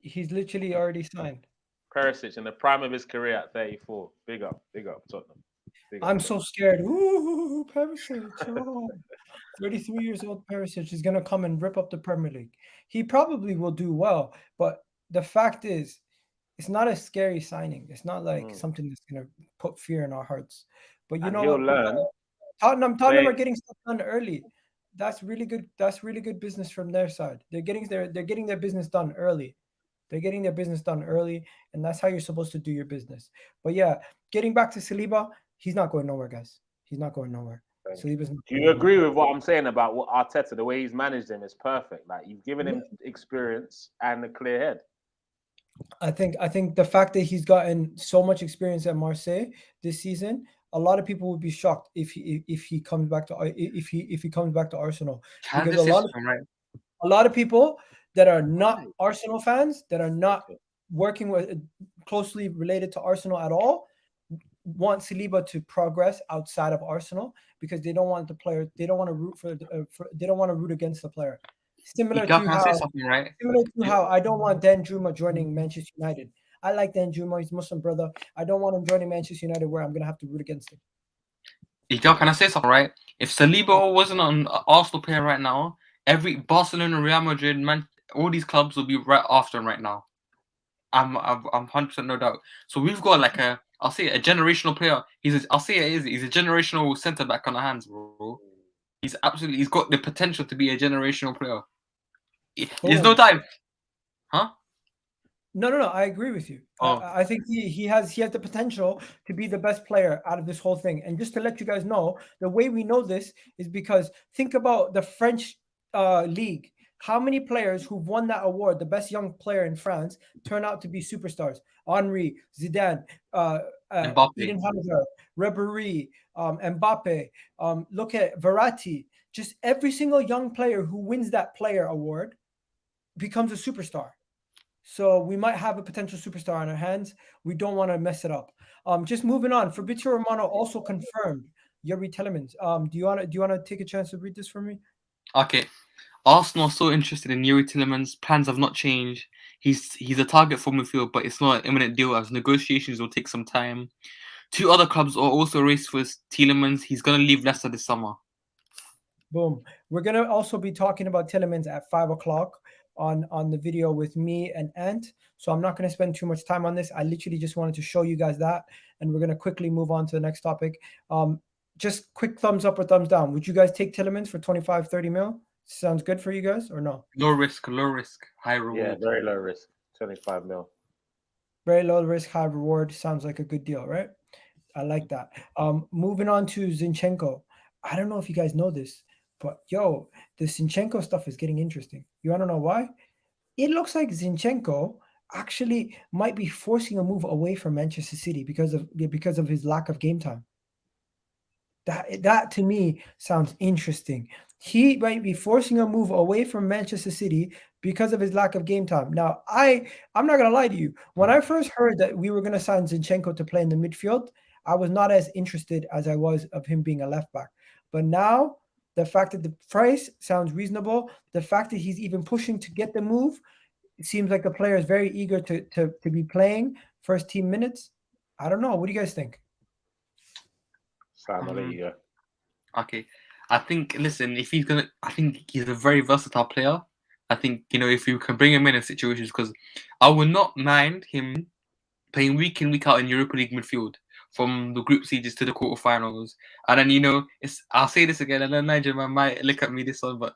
he's literally already signed. Perisic in the prime of his career at 34. Big up, Tottenham. I'm so scared. Ooh, Perisic. Oh. 33 years old Perisic is going to come and rip up the Premier League. He probably will do well, but the fact is, it's not a scary signing. It's not like something that's going to put fear in our hearts. But you know what? Tottenham are getting stuff done early. That's really good. That's really good business from their side. They're getting their business done early. They're getting their business done early, and that's how you're supposed to do your business. But yeah, getting back to Saliba, he's not going nowhere, guys. He's not going nowhere. Do you agree with what I'm saying about what Arteta, the way he's managed him is perfect? Like, you've given him experience and a clear head. I think the fact that he's gotten so much experience at Marseille this season, a lot of people would be shocked if he comes back to Arsenal. Because a lot of people that are not Arsenal fans, that are not working with closely related to Arsenal at all, want Saliba to progress outside of Arsenal because they don't want the player. They don't want to root they don't want to root against the player. Similar to how I don't want Dan Juma joining Manchester United. I like Dan Juma. He's Muslim brother. I don't want him joining Manchester United where I'm going to have to root against him. Can I say something, right? If Saliba wasn't an Arsenal player right now, every Barcelona, Real Madrid, all these clubs will be right after him right now. I'm 100% no doubt. So we've got like I'll say a generational player. He's a generational centre back on our hands, bro. He's got the potential to be a generational player. There's no time, huh? No. I agree with you. I think he has the potential to be the best player out of this whole thing. And just to let you guys know, the way we know this is because think about the French league. How many players who've won that award, the best young player in France, turn out to be superstars? Henry, Zidane, Eden Hazard, Ribéry, Mbappe. Look at Verratti. Just every single young player who wins that player award becomes a superstar. So we might have a potential superstar on our hands. We don't want to mess it up. Just moving on. Fabrizio Romano also confirmed Youri Tielemans. Do you want to take a chance to read this for me? Okay. Arsenal are so interested in Youri Tielemans. Plans have not changed. He's a target for midfield, but it's not an imminent deal as negotiations will take some time. 2 other clubs are also raced for Tielemans. He's going to leave Leicester this summer. Boom. We're going to also be talking about Tielemans at 5 o'clock on the video with me and Ant. So I'm not going to spend too much time on this. I literally just wanted to show you guys that. And we're going to quickly move on to the next topic. Just quick thumbs up or thumbs down. Would you guys take Tielemans for 25, 30 mil? Sounds good for you guys or no? Low risk, high reward. Yeah, very low risk. 25 mil. Very low risk, high reward. Sounds like a good deal, right? I like that. Moving on to Zinchenko. I don't know if you guys know this, but the Zinchenko stuff is getting interesting. You want to know why? It looks like Zinchenko actually might be forcing a move away from Manchester City because of his lack of game time. That to me sounds interesting. He might be forcing a move away from Manchester City because of his lack of game time. Now, I'm not going to lie to you. When I first heard that we were going to sign Zinchenko to play in the midfield, I was not as interested as I was of him being a left back. But now, the fact that the price sounds reasonable, the fact that he's even pushing to get the move, it seems like the player is very eager to be playing first team minutes. I don't know. What do you guys think? Sam, I'll let you go. Okay. I think he's a very versatile player. I think, if you can bring him in situations, because I would not mind him playing week in, week out in Europa League midfield from the group stages to the quarterfinals. And then, I'll say this again, and then Nigel might look at me this one, but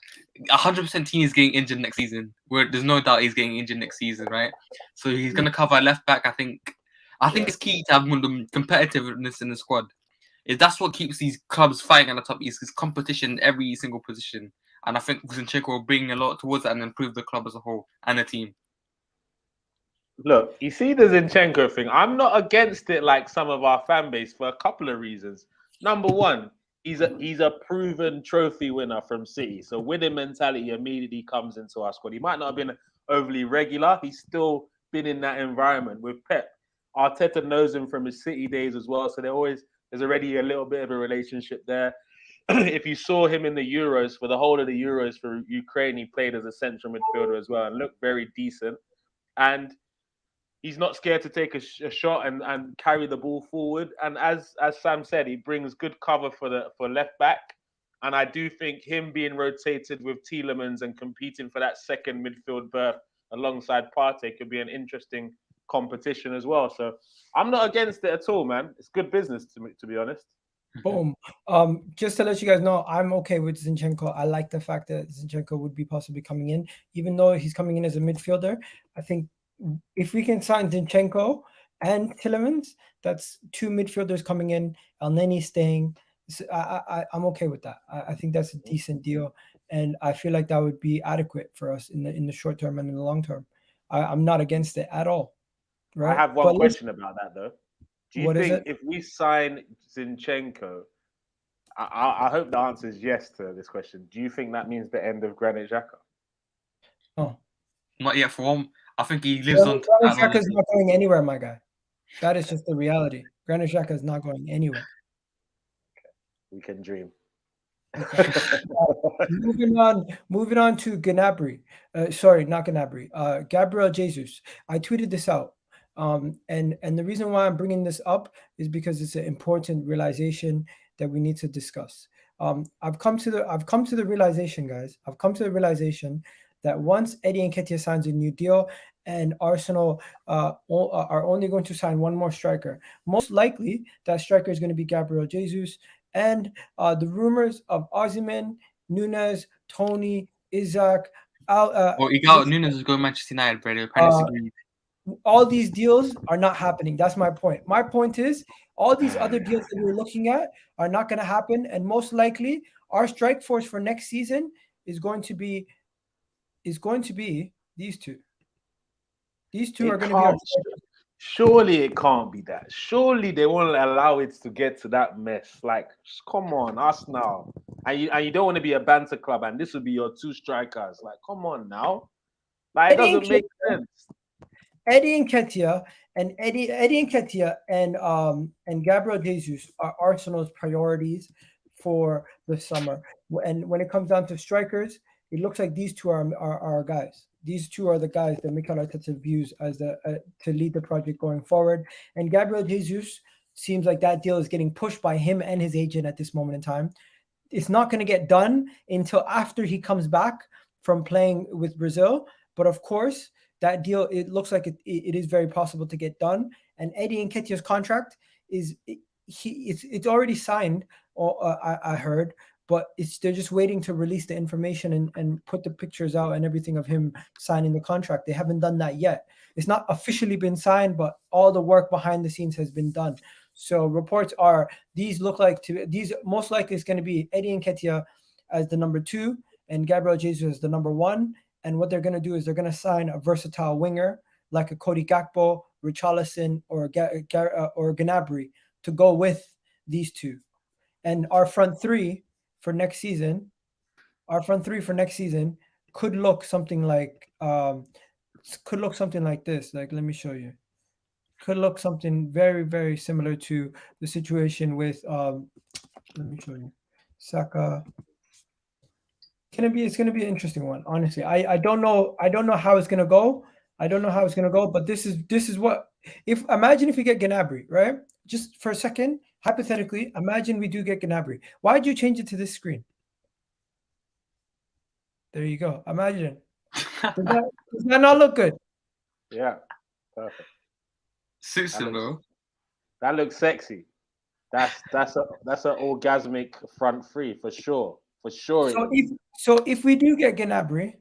100% Tini is getting injured next season. There's no doubt he's getting injured next season, right? So he's going to cover left back. I think it's key to having the competitiveness in the squad. That's what keeps these clubs fighting at the top. Is competition in every single position. And I think Zinchenko will bring a lot towards that and improve the club as a whole and the team. Look, you see the Zinchenko thing. I'm not against it like some of our fan base for a couple of reasons. Number one, he's a proven trophy winner from City. So winning mentality immediately comes into our squad. He might not have been overly regular. He's still been in that environment with Pep. Arteta knows him from his City days as well. So there's already a little bit of a relationship there. If you saw him in the Euros, for the whole of the Euros for Ukraine, he played as a central midfielder as well and looked very decent. And he's not scared to take a shot and carry the ball forward. And as Sam said, he brings good cover for left back. And I do think him being rotated with Tielemans and competing for that second midfield berth alongside Partey could be an interesting competition as well. So I'm not against it at all, man. It's good business to be honest. Boom. Just to let you guys know, I'm okay with Zinchenko. I like the fact that Zinchenko would be possibly coming in, even though he's coming in as a midfielder. I think if we can sign Zinchenko and Tielemans, that's two midfielders coming in. Elneny staying. So I'm okay with that. I think that's a decent deal, and I feel like that would be adequate for us in the short term and in the long term. I'm not against it at all. Right? I have one question about that though. Do you think if we sign Zinchenko, I hope the answer is yes to this question. Do you think that means the end of Granit Xhaka? No. Not yet for him. I think he lives on. Granit Xhaka is not going anywhere, my guy. That is just the reality. Granit Xhaka is not going anywhere. Okay. We can dream. Okay. Moving on to Gnabry. Sorry, not Gnabry. Gabriel Jesus. I tweeted this out. And the reason why I'm bringing this up is because it's an important realization that we need to discuss. I've come to the realization, guys. I've come to the realization that once Eddie Nketiah signs a new deal and Arsenal are only going to sign one more striker, most likely that striker is going to be Gabriel Jesus. And the rumors of Osimhen, Nunes, Tony, Isaac, Nunes is going to Manchester United, brother. All these deals are not happening. That's my point. My point is all these other deals that we're looking at are not going to happen. And most likely our strike force for next season is going to be these two. These two are going to be our strikers. Surely it can't be that. Surely they won't allow it to get to that mess. Like, come on, us now. And you don't want to be a banter club, and this will be your two strikers. Like, come on now. Like, it doesn't make sense. Eddie Nketiah and Gabriel Jesus are Arsenal's priorities for the summer. And when it comes down to strikers, it looks like these two are our guys. These two are the guys that Mikel Arteta views as to lead the project going forward. And Gabriel Jesus seems like that deal is getting pushed by him and his agent at this moment in time. It's not going to get done until after he comes back from playing with Brazil. But of course, that deal, it looks like it is very possible to get done. And Eddie Nketiah's contract it's already signed, I heard, but they're just waiting to release the information and put the pictures out and everything of him signing the contract. They haven't done that yet. It's not officially been signed, but all the work behind the scenes has been done. So reports are these most likely it's going to be Eddie Nketiah as the number 2 and Gabriel Jesus as the number 1. And what they're going to do is they're going to sign a versatile winger like a Cody Gakpo, Richarlison, or Gnabry to go with these two. And our front three for next season could look something like this. Like, let me show you. Could look something very, very similar to the situation with let me show you. Saka. It's gonna be an interesting one, honestly. I don't know how it's gonna go. But this is what imagine if we get Gnabry, right? Just for a second, hypothetically, imagine we do get Gnabry. Why'd you change it to this screen? There you go. Imagine. Does that not look good? Yeah, perfect. Suits him though. That looks sexy. That's an orgasmic front three for sure. For sure. So if we do get Gnabry,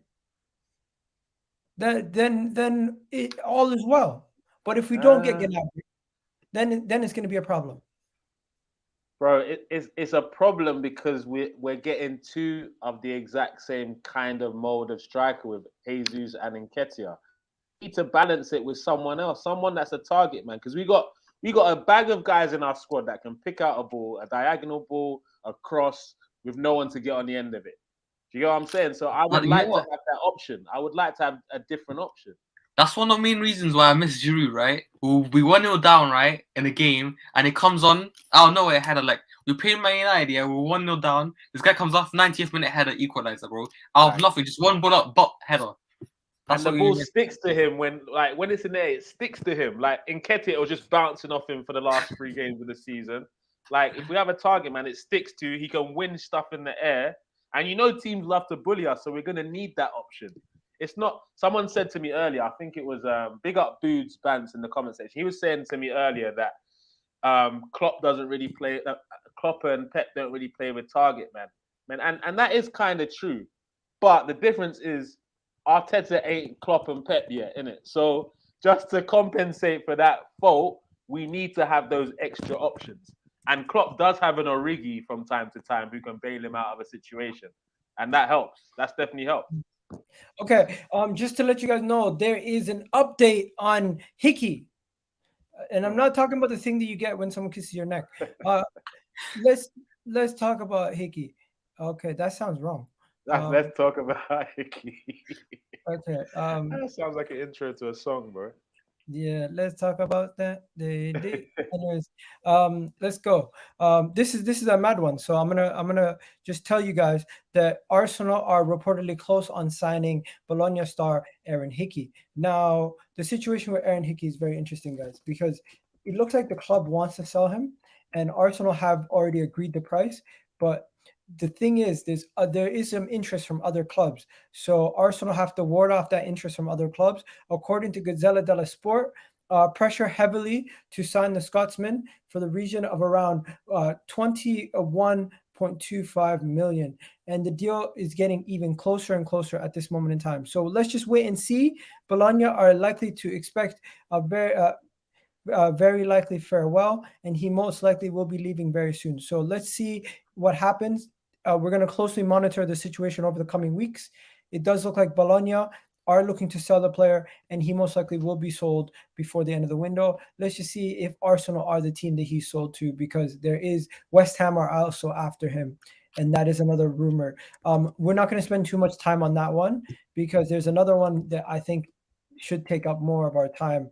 then it all is well. But if we don't get Gnabry, then it's going to be a problem. Bro, it's a problem because we're getting two of the exact same kind of mold of striker with Jesus and Nketiah. We need to balance it with someone else, someone that's a target man. Because we got a bag of guys in our squad that can pick out a ball, a diagonal ball, a cross, with no one to get on the end of it. Do you get what I'm saying? So I would like to have that option. I would like to have a different option. That's one of the main reasons why I miss Giroud, right? We'll be 1-0 down, right, in a game, and it comes on out of nowhere, header. Like, we played Man United, yeah, we're 1-0 down. This guy comes off, 90th minute header, equalizer, bro. Out of nothing, just one ball up, but header. That's and the ball sticks to him when it's in there, it sticks to him. Like, Nketiah was just bouncing off him for the last 3 games of the season. Like, if we have a target, man, it sticks to, he can win stuff in the air. And you know teams love to bully us, so we're going to need that option. It's not. Someone said to me earlier. I think it was big up Boots Bants in the comment section. He was saying to me earlier that Klopp doesn't really play. Klopp and Pep don't really play with target man, and that is kind of true. But the difference is Arteta ain't Klopp and Pep yet, innit? So just to compensate for that fault, we need to have those extra options. And Klopp does have an Origi from time to time who can bail him out of a situation, and that helps. That's definitely helped. Okay, just to let you guys know, there is an update on Hickey, and I'm not talking about the thing that you get when someone kisses your neck. Let's talk about Hickey. Okay, that sounds wrong. Let's talk about Hickey. Okay. That sounds like an intro to a song, bro. Yeah, let's talk about that. Anyways, let's go. This is a mad one. So I'm gonna just tell you guys that Arsenal are reportedly close on signing Bologna star Aaron Hickey. Now, the situation with Aaron Hickey is very interesting, guys, because it looks like the club wants to sell him, and Arsenal have already agreed the price, but the thing is, there is some interest from other clubs. So Arsenal have to ward off that interest from other clubs. According to Gazzetta dello Sport, pressure heavily to sign the Scotsman for the region of around 21.25 million. And the deal is getting even closer and closer at this moment in time. So let's just wait and see. Bologna are likely to expect a very likely farewell, and he most likely will be leaving very soon. So let's see what happens. We're going to closely monitor the situation over the coming weeks. It does look like Bologna are looking to sell the player, and he most likely will be sold before the end of the window. Let's just see if Arsenal are the team that he's sold to, because there is West Ham are also after him, and that is another rumor. We're not going to spend too much time on that one, because there's another one that I think should take up more of our time.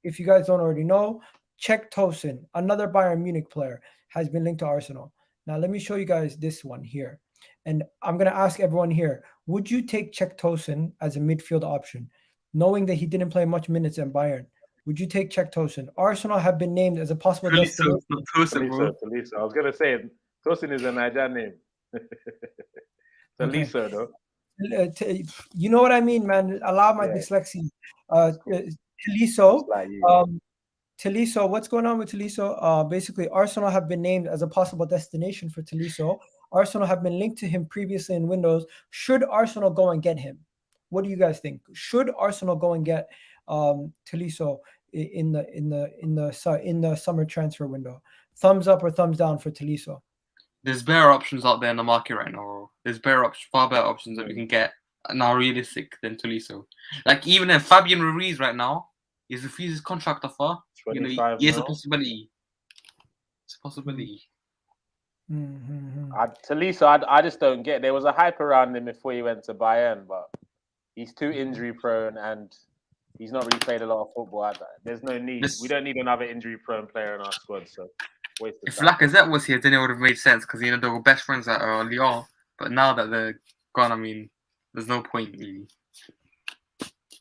If you guys don't already know, Czech Tosin, another Bayern Munich player, has been linked to Arsenal. Now, let me show you guys this one here. And I'm going to ask everyone here, would you take Czech Tosin as a midfield option, knowing that he didn't play much minutes at Bayern? Would you take Czech Tosin? Arsenal have been named as a possible destination. Tolisso. I was going to say, Tosin is a Nigerian name. Tolisso, though. You know what I mean, man. Allow my dyslexia. Tolisso. Tolisso, what's going on with Tolisso? Basically, Arsenal have been named as a possible destination for Tolisso. Arsenal have been linked to him previously in windows. Should Arsenal go and get him? What do you guys think? Should Arsenal go and get Tolisso in the summer transfer window? Thumbs up or thumbs down for Tolisso? There's better options out there in the market right now. There's far better options that we can get now realistic than Tolisso. Like, even if Fabian Ruiz right now is refused his contract offer, he has a possibility. It's a possibility. Tolisso, I just don't get. There was a hype around him before he went to Bayern, but he's too injury prone and he's not really played a lot of football. There's no need. We don't need another injury prone player in our squad. So if Lacazette was here, then it would have made sense, because they were best friends at Lyon. But now that they're gone, I mean, there's no point really.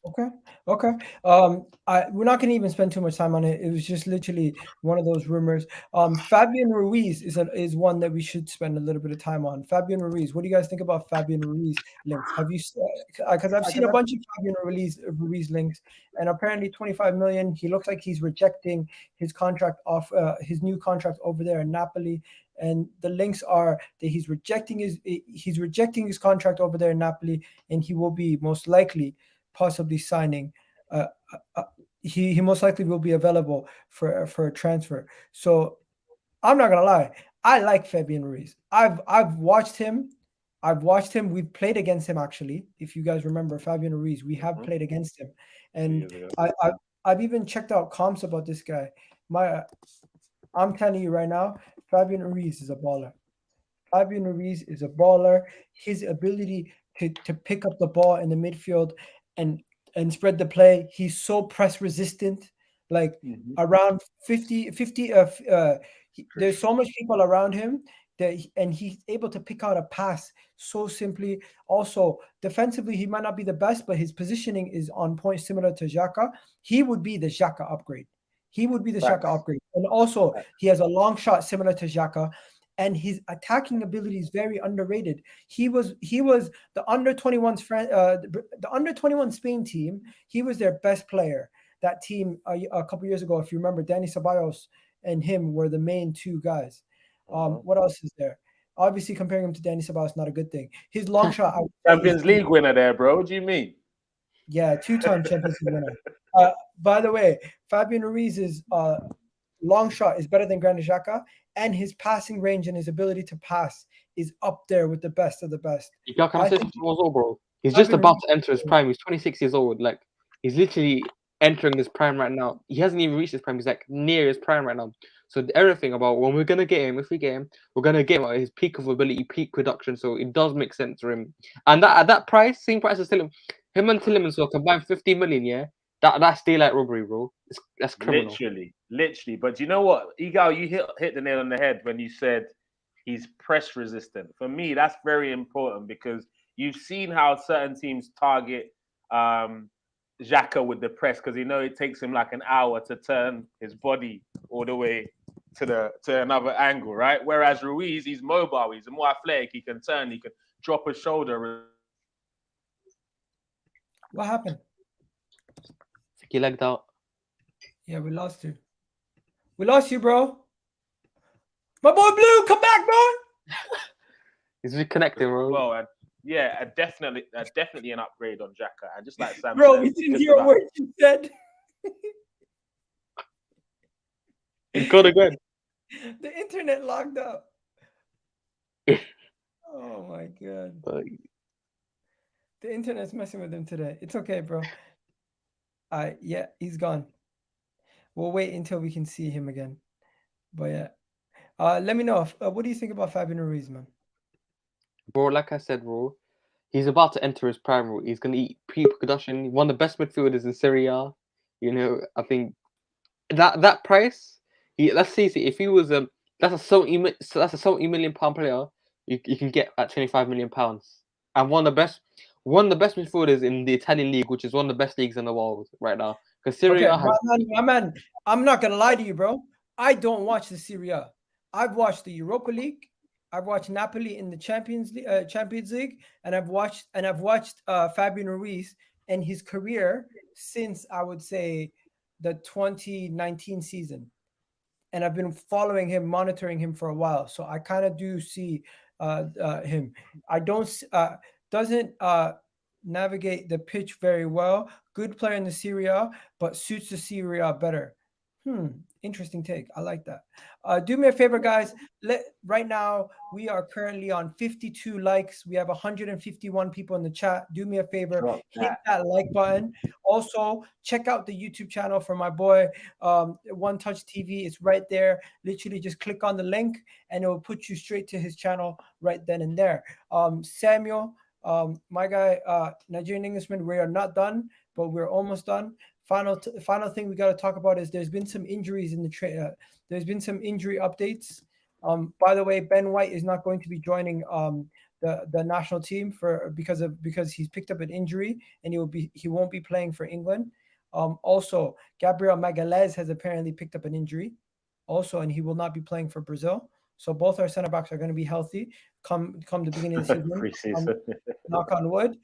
Okay. We're not going to even spend too much time on it. It was just literally one of those rumors. Fabian Ruiz is one that we should spend a little bit of time on. Fabian Ruiz. What do you guys think about Fabian Ruiz links? Have you? Because I've seen a bunch of Fabian Ruiz links, and apparently 25 million. He looks like he's rejecting his contract off his new contract over there in Napoli. And the links are that he's rejecting his contract over there in Napoli, and he will be most likely possibly signing. Uh, he most likely will be available for a transfer. So I'm not gonna lie, I like Fabian Ruiz. I've watched him. We've played against him actually. If you guys remember Fabian Ruiz, we have played against him, and I've even checked out comps about this guy. I'm telling you right now, Fabian Ruiz is a baller. Fabian Ruiz is a baller. His ability to pick up the ball in the midfield and spread the play. He's so press resistant. Like around 50, there's so much people around him and he's able to pick out a pass so simply. Also, defensively, he might not be the best, but his positioning is on point, similar to Xhaka. He would be the Xhaka upgrade. And also, he has a long shot similar to Xhaka, and his attacking ability is very underrated. He was the under 21's the under 21 Spain team. He was their best player. That team a couple years ago, if you remember, Dani Ceballos and him were the main two guys. What else is there? Obviously, comparing him to Dani Ceballos is not a good thing. His long shot, Champions League winner there, bro. What do you mean? Yeah, 2-time Champions League winner. By the way, Fabian Ruiz's long shot is better than Granit Xhaka, and his passing range and his ability to pass is up there with the best of the best. Bro. He's just about to enter his prime. He's 26 years old. Like, he's literally entering his prime right now. He hasn't even reached his prime. He's like near his prime right now. So everything about when we're gonna get him, if we get him, we're gonna get him at his peak of ability, peak production. So it does make sense for him. And that at that price, same price as Tielemans, him and Tielemans will combine 50 million. Yeah, that's daylight robbery, bro. That's criminal. Literally. But you know what, Igal, you hit the nail on the head when you said he's press resistant. For me, that's very important because you've seen how certain teams target Xhaka with the press because it takes him like an hour to turn his body all the way to another angle, right? Whereas Ruiz, he's mobile, he's more athletic, he can turn, he can drop a shoulder. What happened? He legged out. Yeah, we lost you. We lost you, bro. My boy Blue, come back, bro. He's reconnecting, bro. Well, yeah, definitely an upgrade on Xhaka. And just like Sam bro, said, we didn't hear a word you said. He's got again. The internet locked up. Oh my god. The internet's messing with him today. It's okay, bro. Yeah, he's gone. We'll wait until we can see him again. But yeah. Let me know. What do you think about Fabian Ruiz, man? Bro, like I said, bro, he's about to enter his prime, bro. He's going to eat pre-production. One of the best midfielders in Serie A. I think that price, let's see, if he was that's a 70 million pound player, you can get at 25 million pounds. And one of the best midfielders in the Italian league, which is one of the best leagues in the world right now. Because Serie A has... my man, I'm not gonna lie to you, bro. I don't watch the Serie A. I've watched the Europa League. I've watched Napoli in the Champions League, and I've watched Fabian Ruiz and his career since, I would say, the 2019 season. And I've been following him, monitoring him for a while. So I kind of do see him. I doesn't navigate the pitch very well. Good player in the Serie A, but suits the Serie A better. Interesting take. I like that. Do me a favor, guys. Right now, we are currently on 52 likes. We have 151 people in the chat. Do me a favor, hit that like button. Also, check out the YouTube channel for my boy, One Touch TV. It's right there. Literally, just click on the link, and it will put you straight to his channel right then and there. Samuel, my guy, Nigerian Englishman, we are not done, but we're almost done. Final thing we got to talk about is there's been some injuries in the there's been some injury updates. By the way, Ben White is not going to be joining the national team because he's picked up an injury and he won't be playing for England. Also, Gabriel Magalhaes has apparently picked up an injury, also, and he will not be playing for Brazil. So both our center backs are going to be healthy come the beginning of the season. Pre-season. Knock on wood.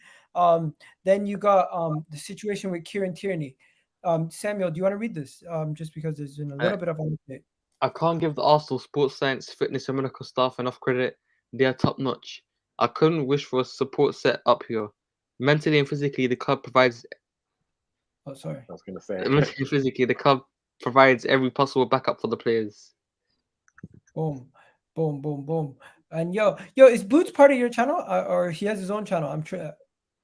Then you got the situation with Kieran Tierney. Samuel, do you want to read this? Just because there's been a little bit of an update. I can't give the Arsenal sports science, fitness, and medical staff enough credit. They are top notch. I couldn't wish for a support set up here. Mentally and physically, the club provides. Oh, sorry. I was going to say. Mentally and physically, the club provides every possible backup for the players. Boom, boom, boom, boom. And yo, is Boots part of your channel, or he has his own channel? I'm sure.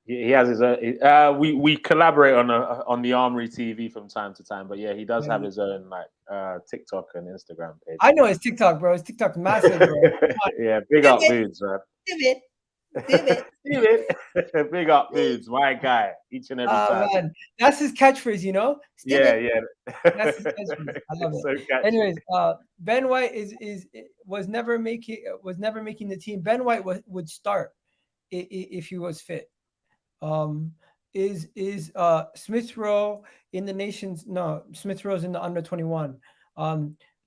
He has his own. We collaborate on the Armory TV from time to time, but yeah, he does have his own like TikTok and Instagram page. I know his TikTok, bro. His TikTok's massive, bro. Yeah, big up Boots, man. Give it. Big up Boots, my guy. Each and every time. Man. That's his catchphrase, you know. Yeah. That's his catchphrase. I love it. So anyways, Ben White was never making the team. Ben White would start if he was fit. Is Smith Rowe in the nation's? No, Smith Rowe's in the under 21.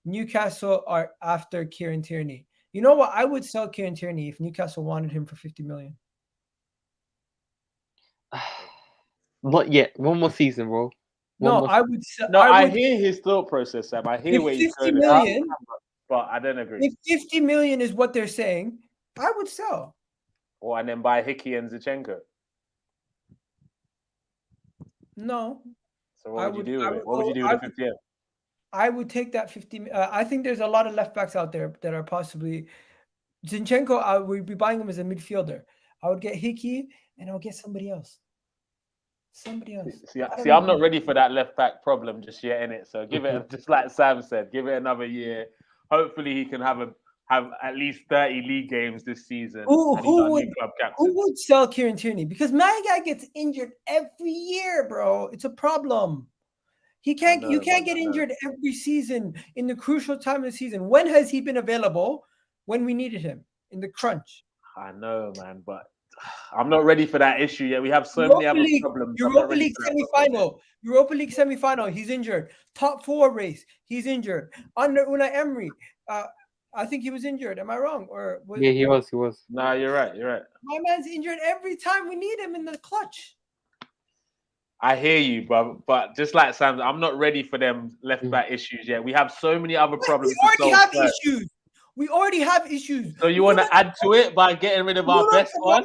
Newcastle are after Kieran Tierney. You know what? I would sell Kieran Tierney if Newcastle wanted him for 50 million. Not yet. One more season, bro. I would sell. No, I hear his thought process, Sam. I hear where he's going. 50 million, but I don't agree. If 50 million is what they're saying, I would sell. Or and then buy Hickey and Zinchenko. No. So what would you do with it? What would you do with the 50 M? I would take that 50. I think there's a lot of left backs out there that are possibly Zinchenko. I would be buying him as a midfielder. I would get Hickey and I'll get somebody else. See, I'm not ready for that left back problem just yet, innit? So give it, just like Sam said, give it another year. Hopefully he can have at least 30 league games this season. Who would sell Kieran Tierney? Because my guy gets injured every year, bro. It's a problem. You can't get injured every season in the crucial time of the season. When has he been available? When we needed him in the crunch. I know, man, but I'm not ready for that issue yet. We have so many other problems. Europa League semi-final. He's injured. Top 4 race. He's injured. Under Unai Emery, I think he was injured. Am I wrong? Yeah, he was. No, you're right. My man's injured every time we need him in the clutch. I hear you, but just like Sam, I'm not ready for them left back issues yet. We have so many other problems. We already have issues. So you want to add to it by getting rid of our best one?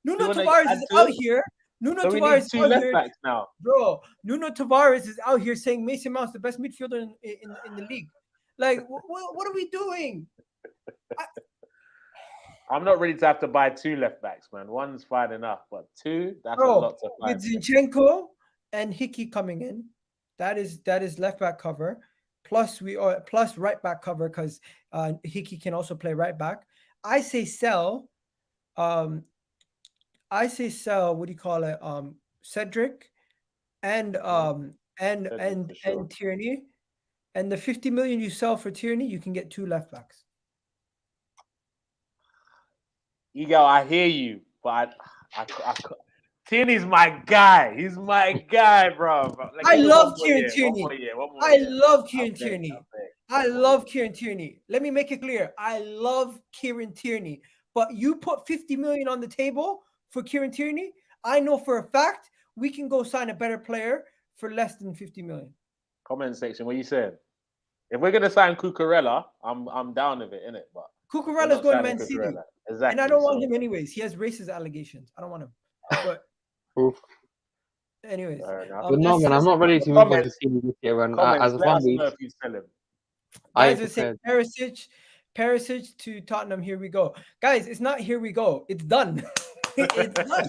Nuno Tavares is out here. Nuno Tavares is out here now, bro. Nuno Tavares is out here saying Mason Mount's the best midfielder in the league. Like, what are we doing? I'm not ready to have to buy 2 left backs, man. One's fine enough, but 2, that's a lot to find. With Zinchenko and Hickey coming in, that is left back cover. Plus right back cover because Hickey can also play right back. I say sell. What do you call it? Cedric and Tierney. And the 50 million you sell for Tierney, you can get 2 left backs. Ego, I hear you, but I Tierney's my guy. He's my guy, bro. Like, I love Kieran Tierney. I love Kieran Tierney. I love Kieran Tierney. Let me make it clear. I love Kieran Tierney. But you put 50 million on the table for Kieran Tierney, I know for a fact we can go sign a better player for less than 50 million. Comment section, what you saying? If we're gonna sign Cucurella, I'm down with it, innit? But Cucurella's going to Man City. Exactly. And I don't want him anyways. He has racist allegations. I don't want him. But anyways. But no, man, I'm not ready to move on to City this year, man. As a family, guys are saying Perisic to Tottenham. Here we go. Guys, it's not here we go. It's done. It's done.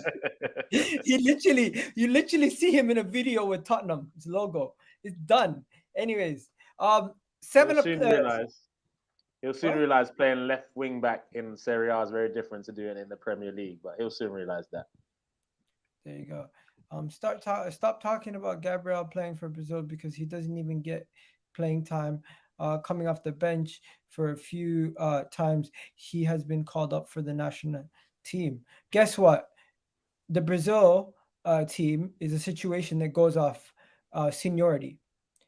You literally see him in a video with Tottenham. His logo. It's done. Anyways, He'll soon realize playing left wing back in Serie A is very different to doing it in the Premier League, but he'll soon realize that. There you go. Stop talking about Gabriel playing for Brazil because he doesn't even get playing time. Coming off the bench for a few times, he has been called up for the national team. Guess what? The Brazil team is a situation that goes off seniority.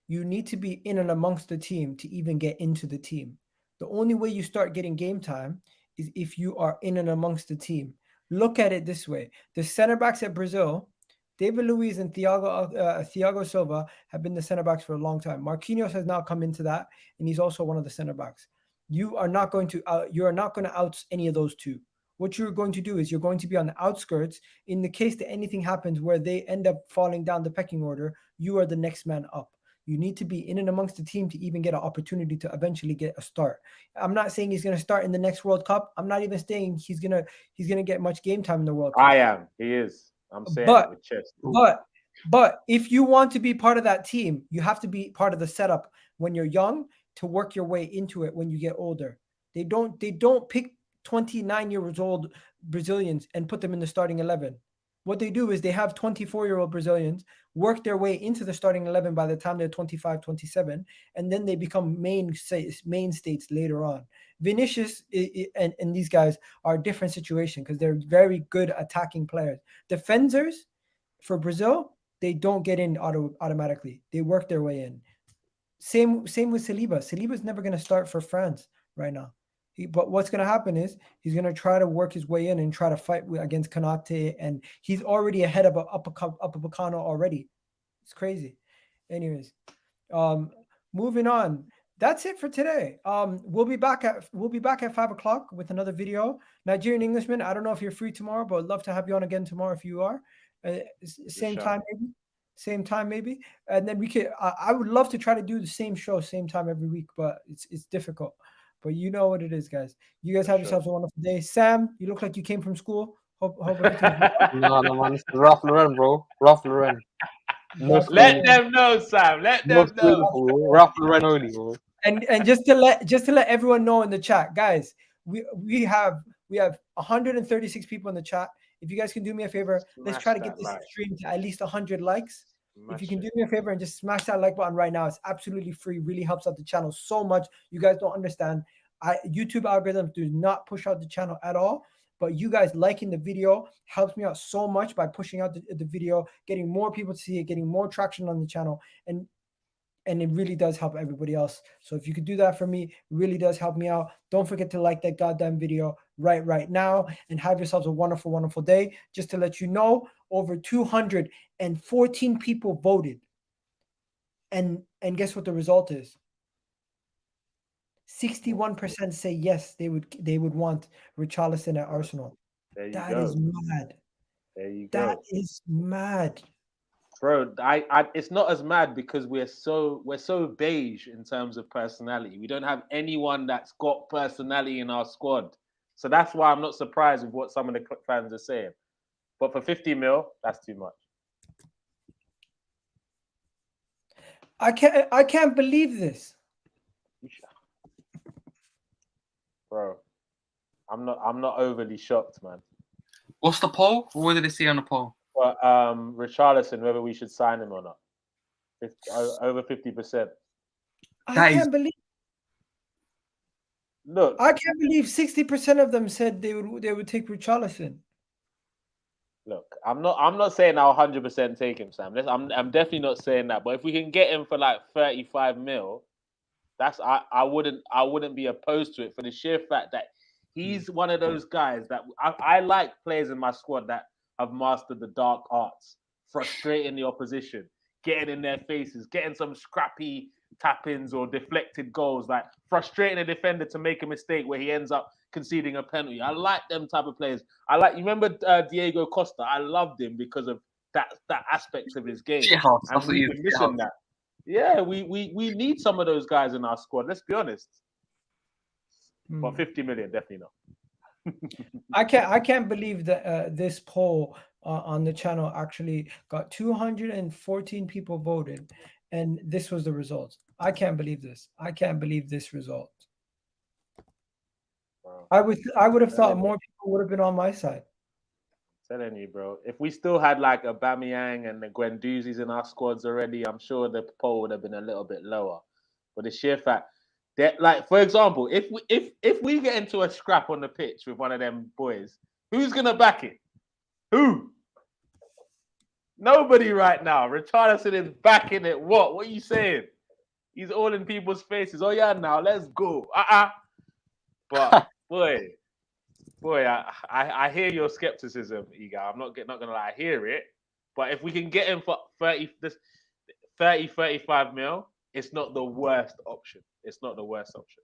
You need to be in and amongst the team to even get into the team. The only way you start getting game time is if you are in and amongst the team. Look at it this way: the center backs at Brazil, David Luiz and Thiago Silva, have been the center backs for a long time. Marquinhos has now come into that, and he's also one of the center backs. You are not going to out any of those two. What you're going to do is you're going to be on the outskirts. In the case that anything happens where they end up falling down the pecking order, you are the next man up. You need to be in and amongst the team to even get an opportunity to eventually get a start. I'm not saying he's going to start in the next World Cup. I'm not even saying he's gonna get much game time in the World Cup. I am. He is. I'm saying it with chest. But if you want to be part of that team, you have to be part of the setup when you're young to work your way into it when you get older. They don't pick 29 years old Brazilians and put them in the starting 11. What they do is they have 24-year-old Brazilians work their way into the starting 11 by the time they're 25, 27, and then they become mainstays later on. Vinicius and these guys are a different situation because they're very good attacking players. Defenders for Brazil, they don't get in automatically. They work their way in. Same with Saliba. Saliba's never going to start for France right now. But what's going to happen is he's going to try to work his way in and try to fight against Konate, and he's already ahead of Upamecano already. It's crazy. Anyways, moving on. That's it for today. We'll be back at 5:00 with another video. Nigerian Englishman, I don't know if you're free tomorrow, but I'd love to have you on again tomorrow if you are. Same time maybe, and then we could. I would love to try to do the same show, same time every week, but it's difficult. But you know what it is, guys. You guys have yourselves a wonderful day. Sam, you look like you came from school. Hope everything's No, man. It's Ralph Lauren, bro. Ralph Lauren. Let them know, Sam. Let them know. Ralph Lauren only, bro. And just to let everyone know in the chat, guys, we have 136 people in the chat. If you guys can do me a favor, let's try to get this stream to at least 100 likes. If you can do me a favor and just smash that like button right now, it's absolutely free. Really helps out the channel so much. You guys don't understand. YouTube algorithms do not push out the channel at all. But you guys liking the video helps me out so much by pushing out the video, getting more people to see it, getting more traction on the channel, and it really does help everybody else. So if you could do that for me, it really does help me out. Don't forget to like that goddamn video right now, and have yourselves a wonderful, wonderful day. Just to let you know, over 214 people voted. And guess what the result is? 61% say yes, they would want Richarlison at Arsenal. That is mad. There you go. That is mad. Bro, it's not as mad because we're so beige in terms of personality. We don't have anyone that's got personality in our squad. So that's why I'm not surprised with what some of the fans are saying. But for 50 mil, that's too much. I can't believe this. Bro, I'm not overly shocked, man. What's the poll? What did they say on the poll? But Richarlison, whether we should sign him or not. Over 50%. I can't believe 60% of them said they would take Richarlison. Look, I'm not saying I'll 100% take him, Sam. I'm definitely not saying that. But if we can get him for like 35 mil, I wouldn't be opposed to it for the sheer fact that he's one of those guys that I like players in my squad that have mastered the dark arts, frustrating the opposition, getting in their faces, getting some scrappy tap-ins or deflected goals, like frustrating a defender to make a mistake where he ends up conceding a penalty. I like them type of players. You remember Diego Costa? I loved him because of that aspect of his game. And we've been missing that. Yeah, we need some of those guys in our squad. Let's be honest. But 50 million, definitely not. I can't believe that this poll on the channel actually got 214 people voted, and this was the result. I can't believe this. I can't believe this result. Wow. I would have thought more people would have been on my side. I'm telling you, bro. If we still had like Aubameyang and the Guendouzi's in our squads already, I'm sure the poll would have been a little bit lower. But the sheer fact that, like, for example, if we get into a scrap on the pitch with one of them boys, Who's gonna back it? Who? Nobody right now. Richarlison is backing it. What? What are you saying? He's all in people's faces. Oh yeah, now let's go. But boy, I hear your skepticism, Iga. I'm not gonna lie, I hear it. But if we can get him for 35 mil, it's not the worst option. It's not the worst option.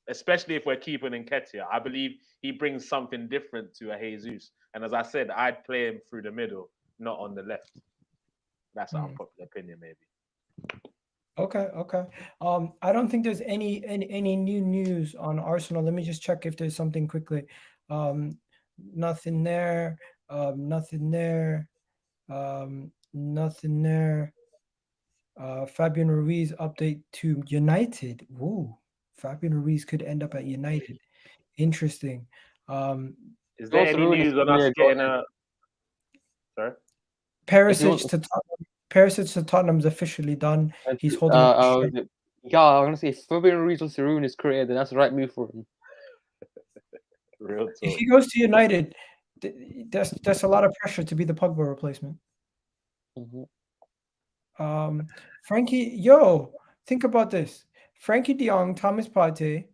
Especially if we're keeping Nketiah. I believe he brings something different to a Jesus. And as I said, I'd play him through the middle, not on the left. That's an unpopular opinion, maybe. Okay. I don't think there's any new news on Arsenal. Let me just check if there's something quickly. Nothing there. Nothing there. Nothing there. Fabian Ruiz update to United. Woo. Fabian Ruiz could end up at United. Interesting. Is there any news on us getting a... Sorry? Perisic to Tottenham's officially done. He's holding yeah, I'm gonna say if Fabian Ruiz wants to ruin his career, then that's the right move for him. Real talk. If he goes to United, that's a lot of pressure to be the Pogba replacement. Frenkie, think about this. Frenkie de Jong, Thomas Partey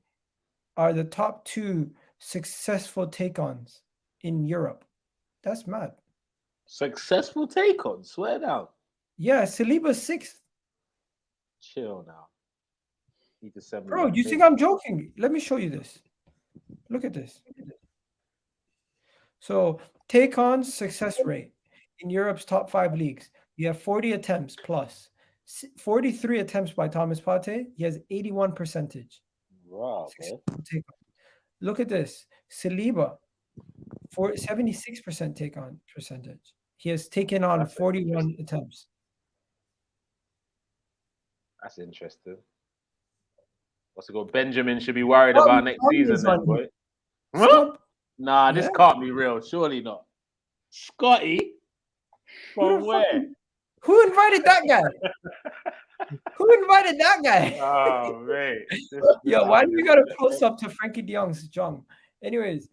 are the top 2 successful take-ons in Europe. That's mad. Successful take-on? Swear down. Yeah, Saliba's 6th. Chill now. Bro, you think I'm joking? Let me show you this. Look at this. So, take-on success rate in Europe's top 5 leagues. You have 40 attempts plus. 43 attempts by Thomas Partey. He has 81%. Wow. Look at this. Saliba, 76% take-on percentage. He has taken on 41 attempts. That's interesting. What's it called? Benjamin should be worried about next season then, boy. Huh? Nah, this can't be real. Surely not. Scotty? From where? Who invited that guy? Who invited that guy? Oh, mate. Yo, why do we got a close up to Frenkie de Jong's Jong? Anyways,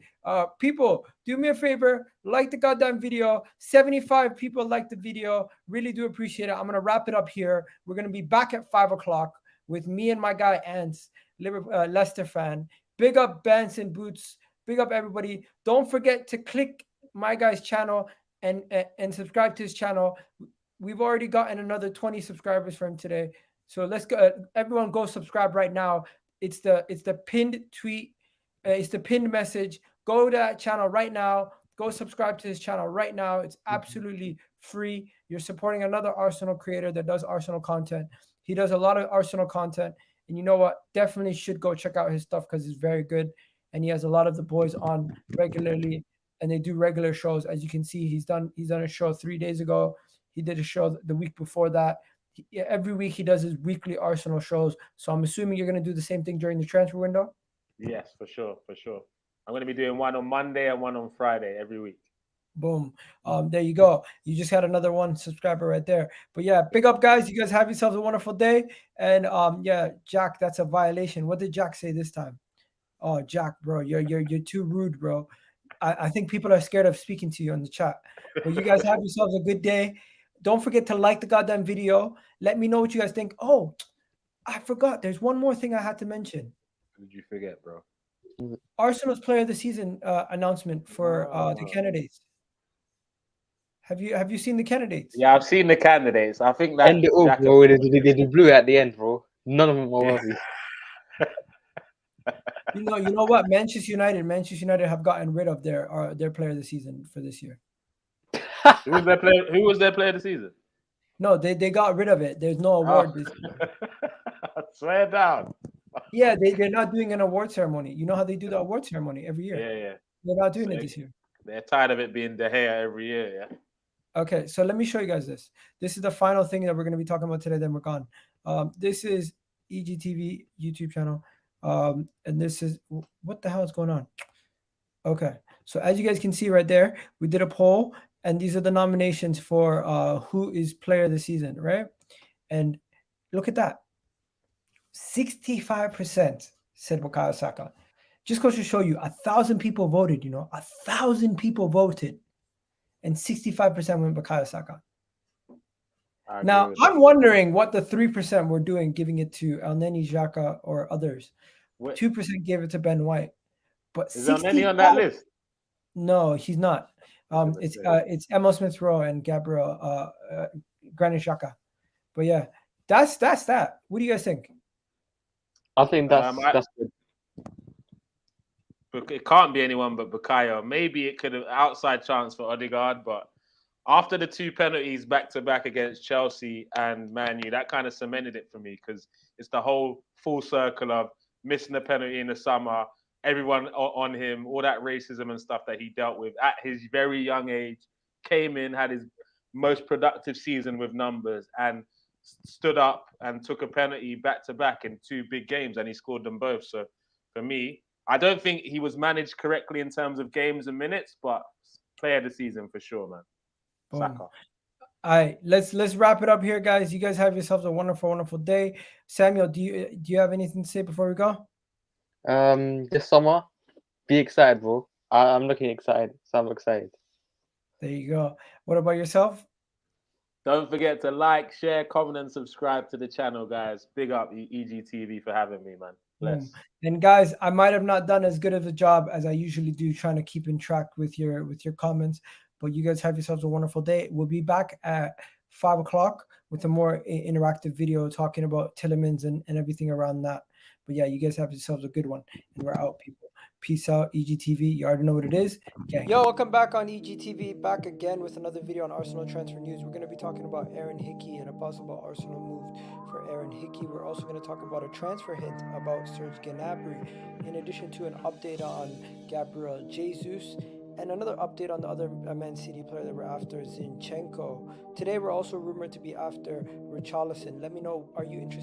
people, do me a favor, like the goddamn video. 75 people like the video. Really do appreciate it. I'm going to wrap it up here. We're going to be back at 5 o'clock with me and my guy, Ants, Leicester fan. Big up Benson Boots. Big up everybody. Don't forget to click my guy's channel and subscribe to his channel. We've already gotten another 20 subscribers for him today. So let's go. Everyone go subscribe right now. It's the pinned tweet. It's the pinned message. Go to that channel right now. Go subscribe to his channel right now. It's absolutely free. You're supporting another Arsenal creator that does Arsenal content. He does a lot of Arsenal content. And you know what? Definitely should go check out his stuff because it's very good. And he has a lot of the boys on regularly. And they do regular shows. As you can see, he's done a show 3 days ago. He did a show the week before that. Every week he does his weekly Arsenal shows. So I'm assuming you're going to do the same thing during the transfer window? Yes, for sure. I'm going to be doing one on Monday and one on Friday every week. Boom. There you go. You just had another 1 subscriber right there. But yeah, big up, guys. You guys have yourselves a wonderful day. And yeah, Jack, that's a violation. What did Jack say this time? Oh, Jack, bro, you're too rude, bro. I think people are scared of speaking to you on the chat. But you guys have yourselves a good day. Don't forget to like the goddamn video. Let me know what you guys think. Oh, I forgot. There's one more thing I had to mention. What did you forget, bro? Arsenal's Player of the Season announcement for the candidates. Have you seen the candidates? Yeah, I've seen the candidates. I think that bro, they blew at the end, bro. None of them are worthy. You know what? Manchester United have gotten rid of their Player of the Season for this year. Who was their player of the season? No, they got rid of it. There's no award this year. Swear down. Yeah, they're not doing an award ceremony. You know how they do the award ceremony every year? Yeah. They're not doing it this year. They're tired of it being De Gea every year, yeah. Okay, so let me show you guys this. This is the final thing that we're going to be talking about today, then we're gone. This is EGTV YouTube channel. And this is, what the hell is going on? Okay, so as you guys can see right there, we did a poll. And these are the nominations for who is player of the season, right? And look at that. 65% said Bukayo Saka. just goes to show you 1,000 people voted, 1,000 people voted, and 65% went Bukayo Saka. Now, I'm wondering what the 3% were doing, giving it to Elneny, Xhaka, or others. 2% gave it to Ben White. But is Elneny on that list? No, he's not. It's Emil Smith-Rowe and Gabriel, Granit Xhaka. But yeah, that's that. What do you guys think? I think that's good. It can't be anyone but Bukayo. Maybe it could have outside chance for Odegaard, but after the 2 penalties back-to-back against Chelsea and Man U, that kind of cemented it for me because it's the whole full circle of missing a penalty in the summer, everyone on him, all that racism and stuff that he dealt with at his very young age, came in, had his most productive season with numbers, and stood up and took a penalty back-to-back in 2 big games, and he scored them both. So for me, I don't think he was managed correctly in terms of games and minutes, but player of the season for sure, man. Saka. All right, let's wrap it up here, guys. You guys have yourselves a wonderful, wonderful day. Samuel, do you have anything to say before we go? This summer, be excited, bro. I'm looking excited, so I'm excited. There you go. What about yourself? Don't forget to like, share, comment, and subscribe to the channel, guys. Big up EGTV for having me, man. Bless. And guys, I might have not done as good of a job as I usually do trying to keep in track with your comments, but you guys have yourselves a wonderful day. We'll be back at 5 o'clock with a more interactive video talking about Tielemans and everything around that. But yeah, you guys have yourselves a good one. And we're out, people. Peace out, EGTV. You already know what it is. Gang. Yo, welcome back on EGTV. Back again with another video on Arsenal transfer news. We're going to be talking about Aaron Hickey and a possible Arsenal move for Aaron Hickey. We're also going to talk about a transfer hint about Serge Gnabry, in addition to an update on Gabriel Jesus, and another update on the other Man City player that we're after, Zinchenko. Today, we're also rumored to be after Richarlison. Let me know, are you interested